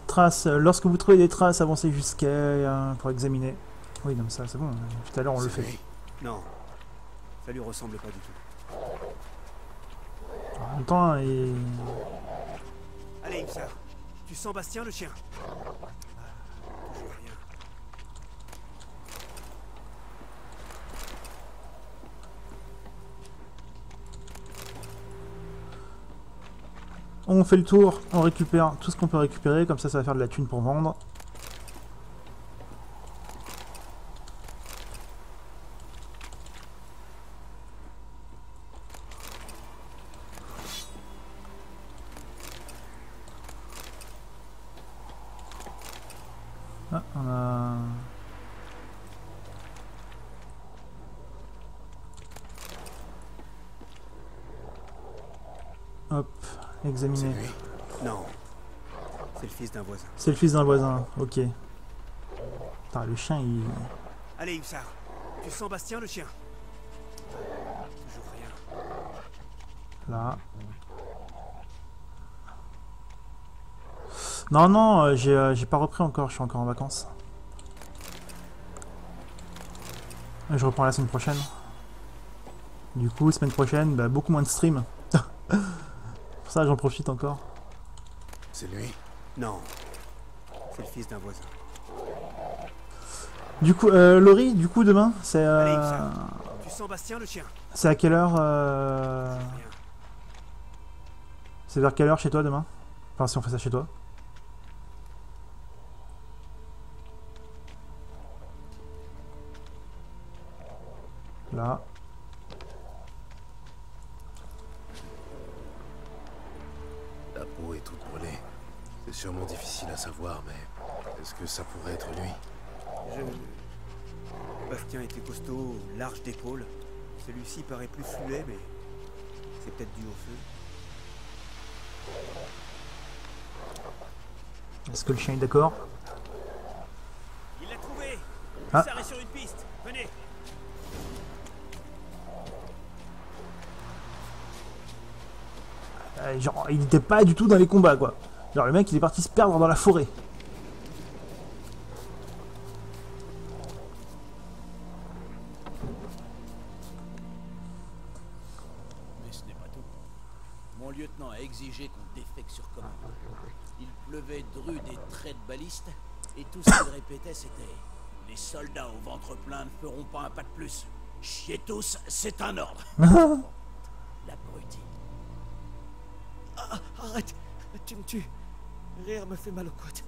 Traces. Lorsque vous trouvez des traces, avancez jusqu'à pour examiner. Oui, comme ça, c'est bon. Tout à l'heure, on le fait. Non. Ça lui ressemble pas du tout. En même temps, il... Allez, Imsa. Tu sens Bastien, le chien? Toujours rien. On fait le tour, on récupère tout ce qu'on peut récupérer, comme ça va faire de la thune pour vendre. Ah, on a... Hop, examiner. Non. C'est le fils d'un voisin. C'est le fils d'un voisin, ok. Putain, le chien, il... Allez, Hussard. Tu sens Bastien, le chien? Toujours rien. Là. Non, non, j'ai pas repris encore, je suis encore en vacances. Je reprends la semaine prochaine. Du coup, semaine prochaine, bah, beaucoup moins de stream. Pour ça, j'en profite encore. C'est lui? Non. C'est le fils d'un voisin. Du coup, Laurie, du coup, demain, c'est... Allez, Hussard. Tu sens Bastien, le chien? C'est à quelle heure C'est vers quelle heure chez toi demain? Enfin, si on fait ça chez toi. Là. La peau est toute brûlée. C'est sûrement difficile à savoir, mais est-ce que ça pourrait être lui? Bastien était costaud, large d'épaule. Celui-ci paraît plus fluet, mais c'est peut-être dû au feu. Est-ce que le chien est d'accord? Il l'a trouvé! Ah. Hussard est sur une piste. Venez! Genre, il n'était pas du tout dans les combats, quoi. Genre, le mec, il est parti se perdre dans la forêt. Mais ce n'est pas tout. Mon lieutenant a exigé qu'on défecte sur commande. Il pleuvait drues des traits de baliste, et tout ce qu'il répétait, c'était « Les soldats au ventre plein ne feront pas un pas de plus. Chiez tous, c'est un ordre. » L'abruti. Ah, arrête! Tu me tues. Rire me fait mal aux côtes.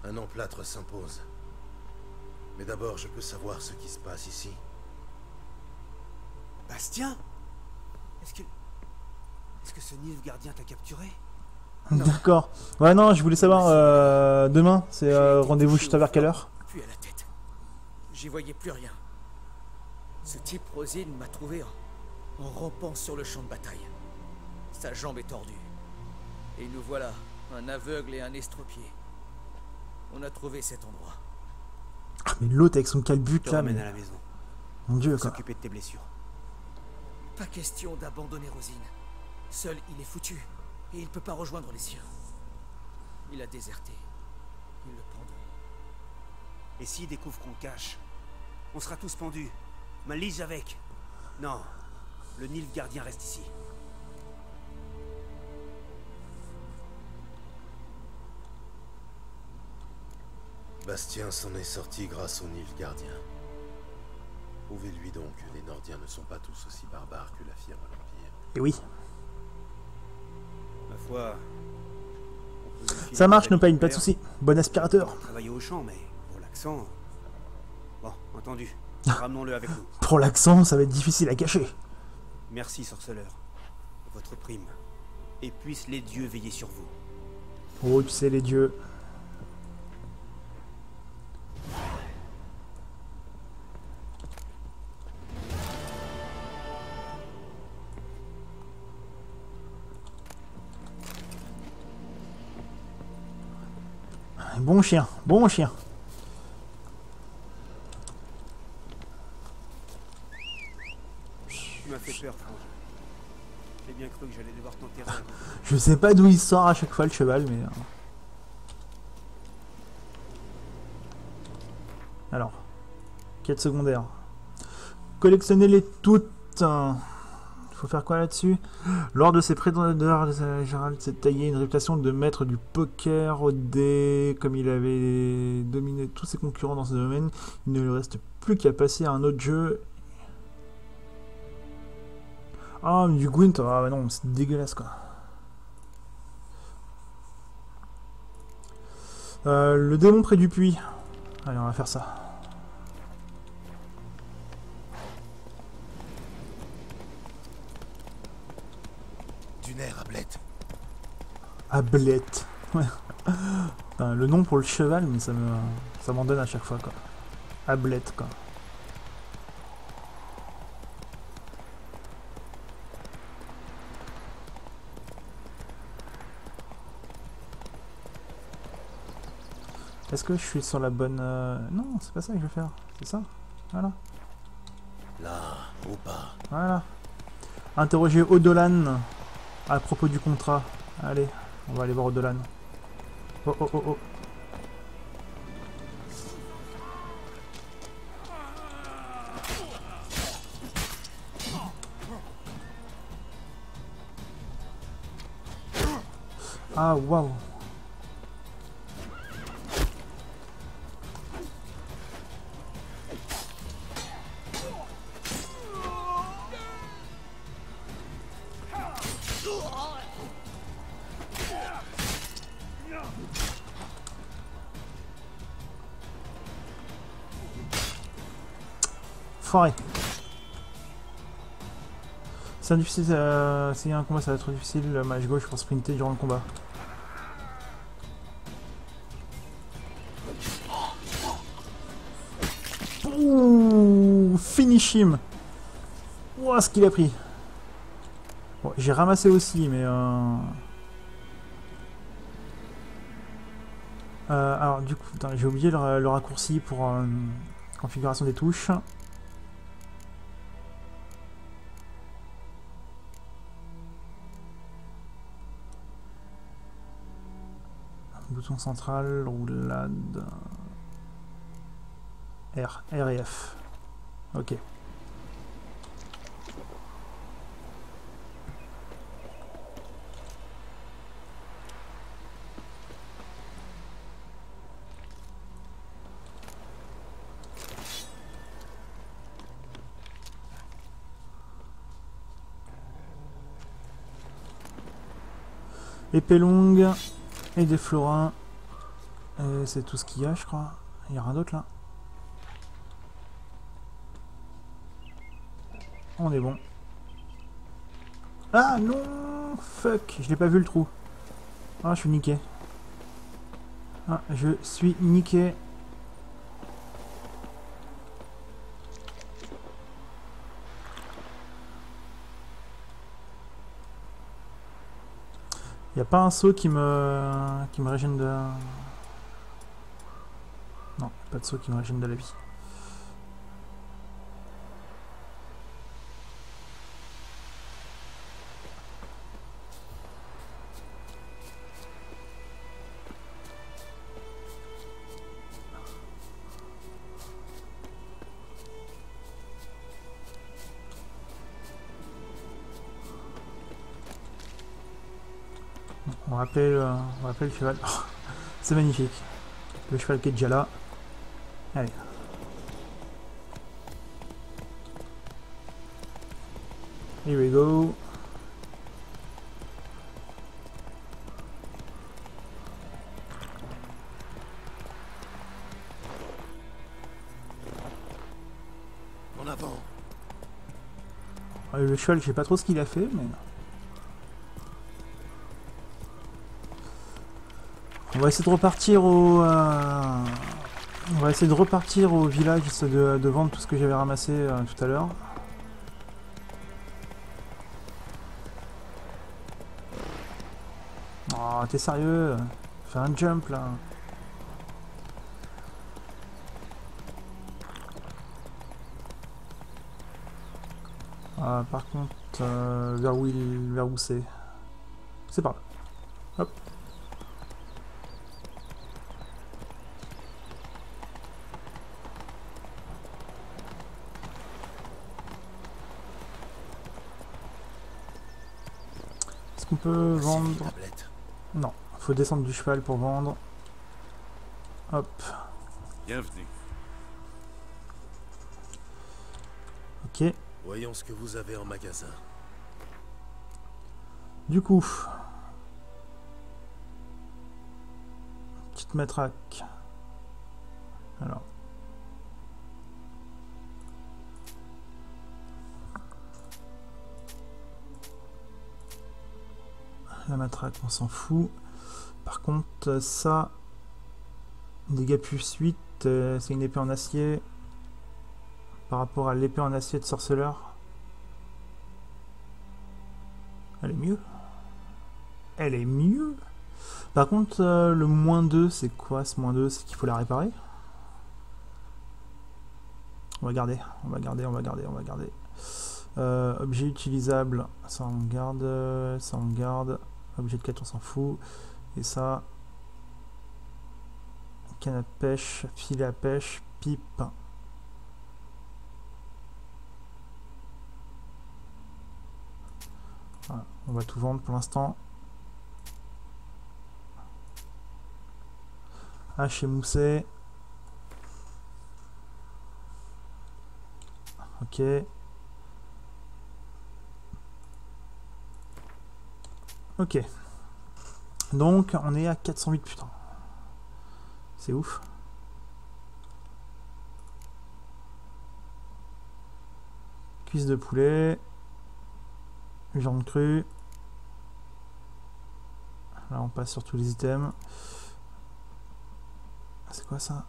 Un emplâtre s'impose. Mais d'abord, je peux savoir ce qui se passe ici. Bastien? Est-ce que ce Nilfgaardien t'a capturé? D'accord. Ouais, non, je voulais savoir, demain, c'est rendez-vous juste vers quelle heure? Puis à la tête. J'y voyais plus rien. Ce type Rosine m'a trouvé en rampant sur le champ de bataille. Sa jambe est tordue. Et nous voilà, un aveugle et un estropié. On a trouvé cet endroit. Ah, mais l'autre avec son calbut Je te là, ramène mais... à la maison. Mon dieu, Faut quoi. s'occuper de tes blessures. Pas question d'abandonner Rosine. Seul, il est foutu. Et il peut pas rejoindre les siens. Il a déserté. Ils le prendront. Et s'il découvre qu'on cache, on sera tous pendus. Ma lige avec. Non, le Nilfgaardien reste ici. Bastien s'en est sorti grâce au Nilfgaardien. Prouvez-lui donc que les Nordiens ne sont pas tous aussi barbares que l'affirme l'Empire. Et oui. Ma foi... Ça marche, no pain, pas de soucis. Bon aspirateur. Travailler au champ, mais pour l'accent... Bon, entendu. Ramenons-le avec nous. Pour l'accent, ça va être difficile à cacher. Merci, sorceleur. Votre prime. Et puissent les dieux veiller sur vous. Oh, tu sais, les dieux. Bon chien, bon chien. Tu m'as fait peur, Franck. J'ai bien cru que j'allais devoir t'enterrer. Je sais pas d'où il sort à chaque fois le cheval, mais... Alors, quête secondaire. Collectionnez-les toutes. Faut faire quoi là-dessus? Lors de ses prédateurs, Gérald s'est taillé une réputation de maître du poker au dé. Comme il avait dominé tous ses concurrents dans ce domaine, il ne lui reste plus qu'à passer à un autre jeu. Ah, mais du Gwent, ah bah non, c'est dégueulasse quoi. Le démon près du puits. Allez, on va faire ça. Ablette. Ablette. Ouais. Enfin, le nom pour le cheval, mais ça m'en donne à chaque fois quoi. Ablette quoi. Est-ce que je suis sur la bonne... Non, c'est pas ça que je vais faire. C'est ça. Voilà. Là, au bas. Voilà. Interroger Odolan à propos du contrat. Allez, on va aller voir Odolan. Oh oh oh oh. Ah waouh. Foiré. C'est difficile, s'il y a un combat ça va être difficile, match gauche pour sprinter durant le combat. Ouh, finish him. Ouah, ce qu'il a pris. Bon, j'ai ramassé aussi, mais alors du coup, j'ai oublié le raccourci pour configuration des touches. Bouton central, roulade. R et F. Ok. Épée longue et des florins. C'est tout ce qu'il y a, je crois. Il y a rien d'autre là. On est bon. Ah non, fuck, je l'ai pas vu le trou. Ah, je suis niqué. Ah, je suis niqué. Y a pas un saut qui me régène de... Non, pas de saut qui me régène de la vie. On va appeler le cheval. Oh, c'est magnifique. Le cheval qui est déjà là. Allez. Here we go. En avant. Le cheval, je sais pas trop ce qu'il a fait, mais... On va essayer de repartir au... On va essayer de repartir au village de vendre tout ce que j'avais ramassé tout à l'heure. Oh, t'es sérieux? Fais un jump là. Par contre, vers où c'est? C'est par là. Hop. Est-ce qu'on peut vendre? Non, faut descendre du cheval pour vendre. Hop. Bienvenue. Ok. Voyons ce que vous avez en magasin. Du coup, petite matraque. Alors. La matraque, on s'en fout. Par contre, ça, dégâts plus 8, c'est une épée en acier. Par rapport à l'épée en acier de sorceleur. Elle est mieux. Elle est mieux. Par contre, le -2, c'est quoi ce -2? C'est qu'il faut la réparer? On va garder, on va garder, on va garder, on va garder. Objet utilisable, ça on garde, ça on garde. Objet de quête, on s'en fout. Et ça, canne à pêche, filet à pêche, pipe. Voilà, on va tout vendre pour l'instant. Hache émoussée. Ok. Ok. Donc on est à 408, putain. C'est ouf. Cuisse de poulet. Viande crue. Là on passe sur tous les items. C'est quoi ça?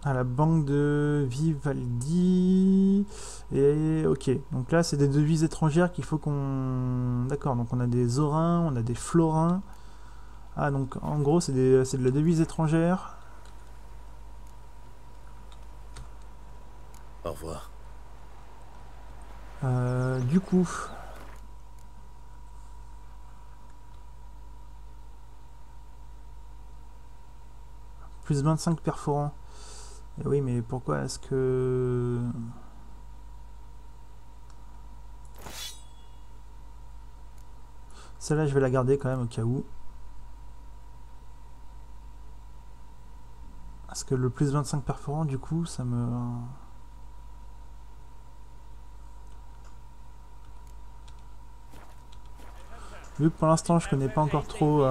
À la banque de Vivaldi. Et ok, donc là c'est des devises étrangères qu'il faut qu'on... D'accord, donc on a des orins, on a des florins. Ah donc en gros c'est de la devise étrangère. Au revoir. Du coup... Plus 25 perforants. Et oui, mais pourquoi est-ce que... Celle-là, je vais la garder quand même au cas où. Parce que le plus 25 perforants, du coup, ça me... Vu que pour l'instant, je connais pas encore trop...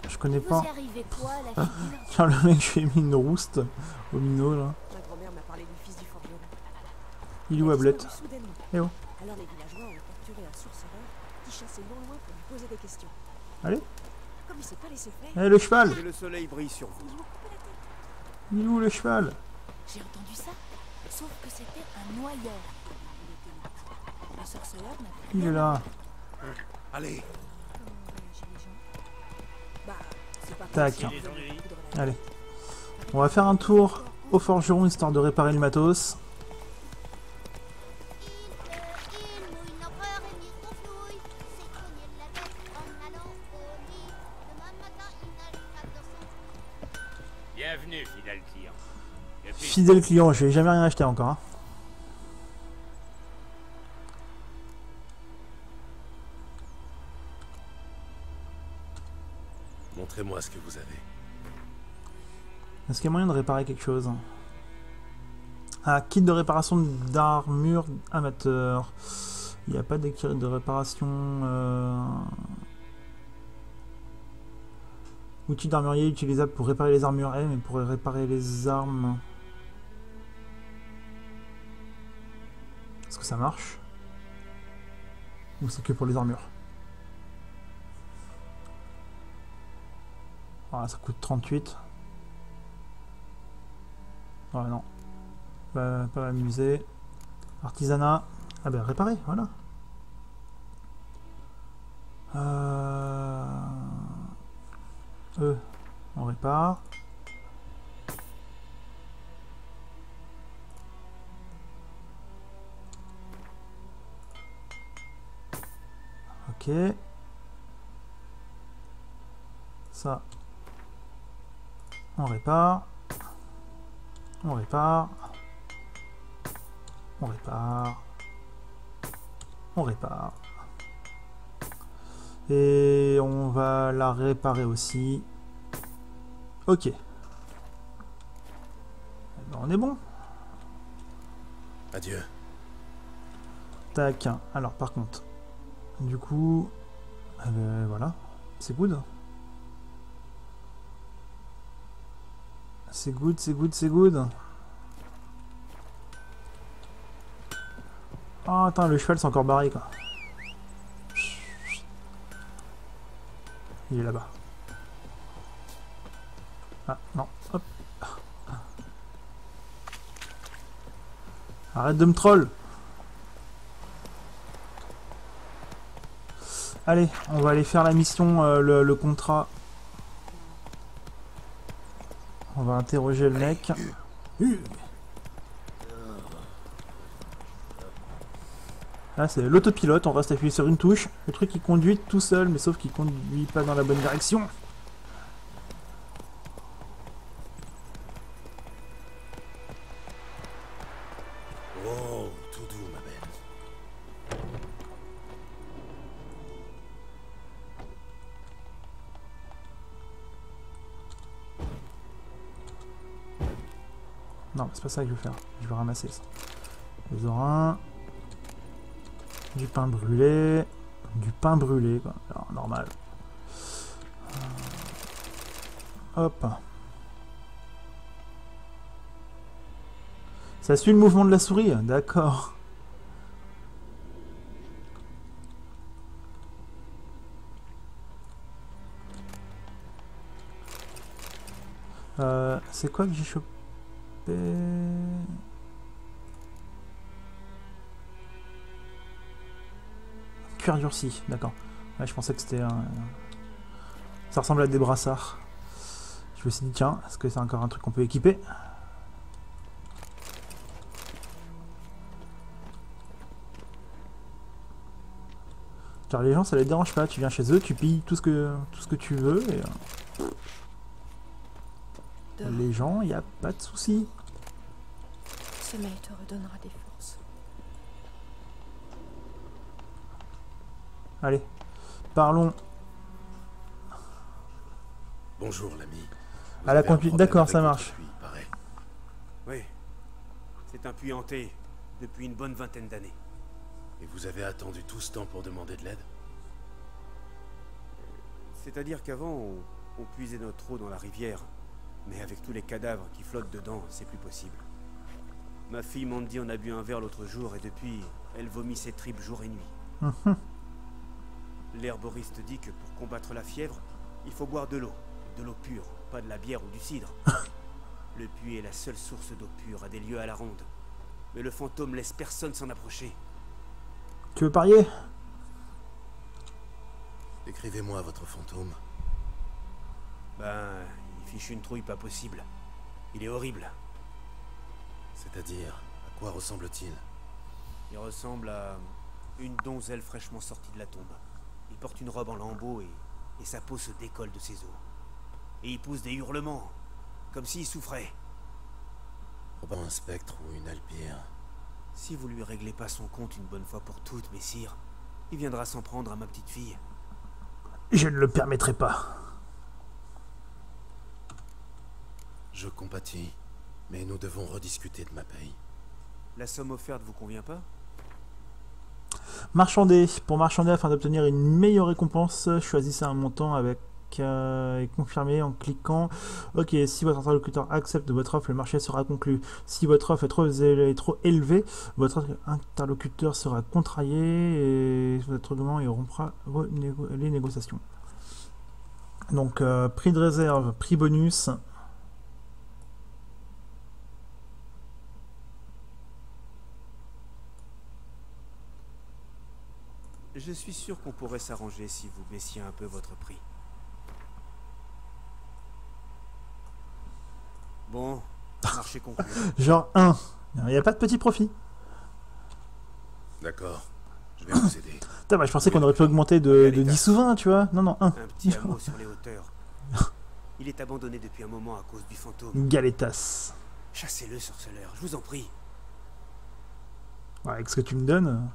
Je connais pas. Tiens, le mec, je lui ai mis une rouste au minot là. Ma grand-mère m'a parlé du fils du forgeron. Il est où, Ablette? Eh oh. Alors les villageois ont capturé un sourcereur qui chassait non loin pour lui poser des questions. Allez. Comme il s'est pas laissé faire. Eh, le cheval! Le soleil brille sur vous. Il est où le cheval? J'ai entendu ça, sauf que c'était un noyeur. Le sorceleur n'a plus Il est là. Allez. Tac. Allez. On va faire un tour au forgeron histoire de réparer le matos. Bienvenue, fidèle client. Fidèle client, je n'ai jamais rien acheté encore. Hein. Montrez-moi ce que vous avez. Est-ce qu'il y a moyen de réparer quelque chose? Ah, kit de réparation d'armure amateur. Il n'y a pas de kit de réparation... Outil d'armurier utilisable pour réparer les armures. Mais pour réparer les armes... Est-ce que ça marche? Ou c'est que pour les armures? Voilà, ça coûte 38. Ouais, non. Pas m'amuser. Artisanat. Ah ben, réparer, voilà. On répare. Ok. Ça. On répare. On répare. On répare. On répare. Et on va la réparer aussi. Ok. Ben, on est bon. Adieu. Tac. Alors par contre, du coup, voilà, c'est good. C'est good, c'est good, c'est good. Oh, attends, le cheval c'est encore barré quoi. Il est là-bas. Ah, non, hop. Arrête de me troll. Allez, on va aller faire la mission, le contrat. On va interroger le mec. Là, c'est l'autopilote, on reste appuyé sur une touche. Le truc il conduit tout seul, mais sauf qu'il conduit pas dans la bonne direction. Oh, tout doux, ma belle. Non, c'est pas ça que je veux faire. Je veux ramasser ça. Les orins. Du pain brûlé. Du pain brûlé, quoi. Alors, normal. Hop. Ça suit le mouvement de la souris, d'accord. C'est quoi que j'ai chopé? Cuir durci, d'accord. Ouais, je pensais que c'était un... Ça ressemble à des brassards. Je me suis dit, tiens, est-ce que c'est encore un truc qu'on peut équiper? Car les gens, ça les dérange pas. Tu viens chez eux, tu pilles tout ce que tu veux. Et, les gens, il n'y a pas de souci. Le sommeil te redonnera des forces. Allez, parlons. Bonjour, l'ami. À la conduite, d'accord, ça marche. Oui, c'est un puits hanté depuis une bonne vingtaine d'années. Et vous avez attendu tout ce temps pour demander de l'aide? C'est-à-dire qu'avant, on puisait notre eau dans la rivière. Mais avec tous les cadavres qui flottent dedans, c'est plus possible. Ma fille Mandy en a bu un verre l'autre jour et depuis, elle vomit ses tripes jour et nuit. L'herboriste dit que pour combattre la fièvre, il faut boire de l'eau pure, pas de la bière ou du cidre. Le puits est la seule source d'eau pure à des lieues à la ronde. Mais le fantôme laisse personne s'en approcher. Tu veux parier? Décrivez-moi votre fantôme. Ben, il fiche une trouille pas possible. Il est horrible. C'est-à-dire, à quoi ressemble-t-il? Il ressemble à une donzelle fraîchement sortie de la tombe. Il porte une robe en lambeaux et sa peau se décolle de ses os. Et il pousse des hurlements, comme s'il souffrait. Probablement un spectre ou une alpire. Si vous lui réglez pas son compte une bonne fois pour toutes, messire, il viendra s'en prendre à ma petite fille. Je ne le permettrai pas. Je compatis, mais nous devons rediscuter de ma paye. La somme offerte vous convient pas? Marchander. Pour marchander afin d'obtenir une meilleure récompense, choisissez un montant avec et confirmer en cliquant OK. Si votre interlocuteur accepte votre offre, le marché sera conclu. Si votre offre est trop élevée, votre interlocuteur sera contrarié et votre règlement et rompra les négociations. Donc prix de réserve, prix bonus. Je suis sûr qu'on pourrait s'arranger si vous baissiez un peu votre prix. Bon, marché conclu. Genre 1. Il n'y a pas de petit profit. D'accord, je vais vous aider. Putain, bah, je pensais qu'on aurait pu augmenter de 10 ou 20, tu vois. Non, non, 1. Un petit hameau sur les hauteurs. Il est abandonné depuis un moment à cause du fantôme. Galetas. Chassez-le, sorceleur, je vous en prie. Ouais, avec ce que tu me donnes,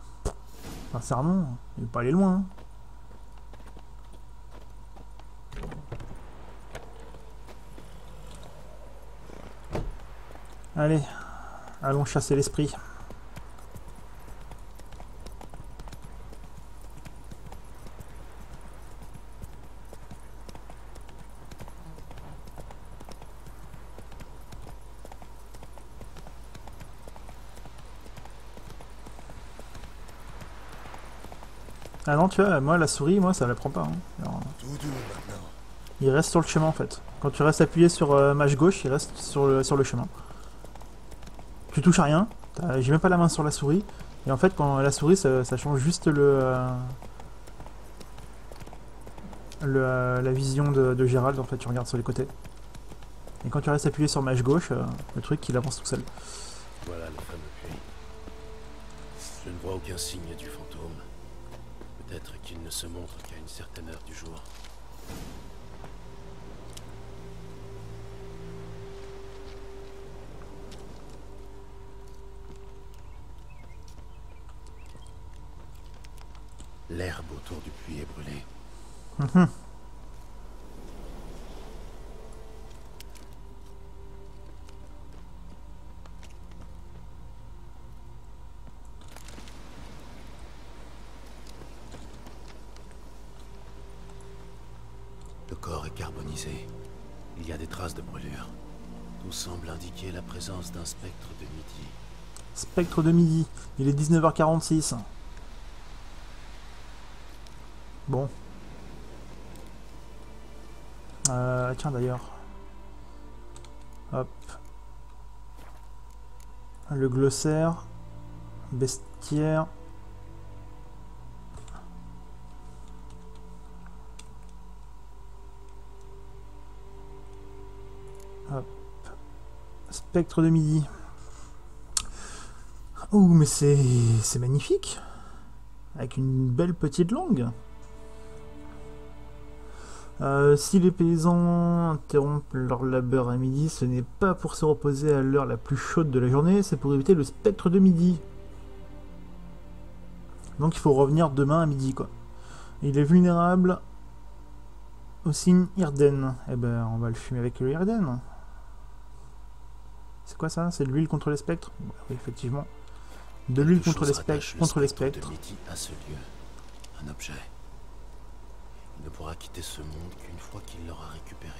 sincèrement, il ne veut pas aller loin. Allez, allons chasser l'esprit. Ah non, tu vois, moi la souris, moi ça la prend pas. Hein. Alors, il reste sur le chemin en fait. Quand tu restes appuyé sur mâche gauche, il reste sur le chemin. Tu touches à rien, j'ai même pas la main sur la souris. Et en fait, quand la souris, ça change juste le la vision de Gérald, en fait, tu regardes sur les côtés. Et quand tu restes appuyé sur mâche gauche, le truc il avance tout seul. Voilà le fameux puits. Je ne vois aucun signe du fantôme. Peut-être qu'il ne se montre qu'à une certaine heure du jour. L'herbe autour du puits est brûlée. Le corps est carbonisé. Il y a des traces de brûlure. Tout semble indiquer la présence d'un spectre de midi. Spectre de midi. Il est 19h46. Bon. Tiens d'ailleurs. Hop. Le glossaire. Bestiaire. Hop. Spectre de midi. Oh mais c'est magnifique. Avec une belle petite langue. Si les paysans interrompent leur labeur à midi, ce n'est pas pour se reposer à l'heure la plus chaude de la journée, c'est pour éviter le spectre de midi. Donc il faut revenir demain à midi, quoi. Il est vulnérable au signe Irden. Eh ben, on va le fumer avec le Irden. C'est quoi ça? C'est de l'huile contre les spectres? Oui, effectivement. De l'huile contre les spectres. De midi à ce lieu. Un objet. Il ne pourra quitter ce monde qu'une fois qu'il l'aura récupéré.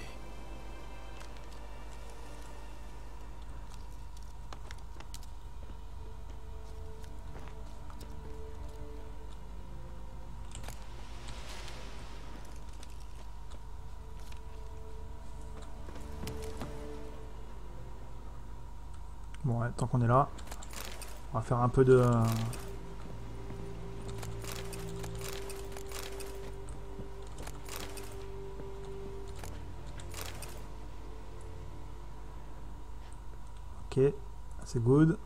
Bon, ouais, tant qu'on est là, on va faire un peu de... Ok, c'est good.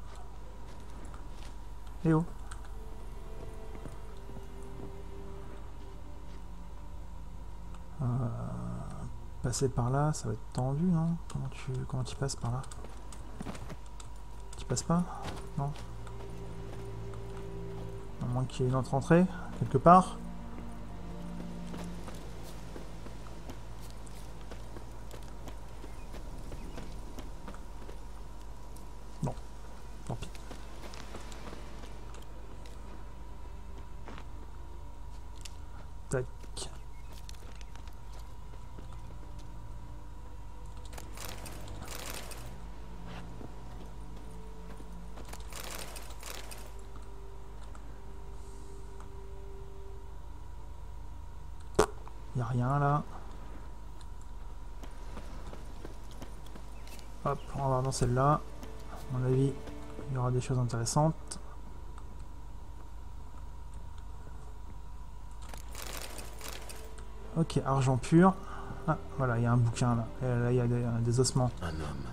Et oh. Passer par là, ça va être tendu, non? Comment tu passes par là? Tu passes pas? Non. À moins qu'il y ait une autre entrée, quelque part. Non. Tant pis. Tac. Il n'y a rien là. Hop, on va voir dans celle-là. À mon avis, il y aura des choses intéressantes. Ok, argent pur. Ah, voilà, il y a un bouquin là. Et là, il y a des ossements. Un homme.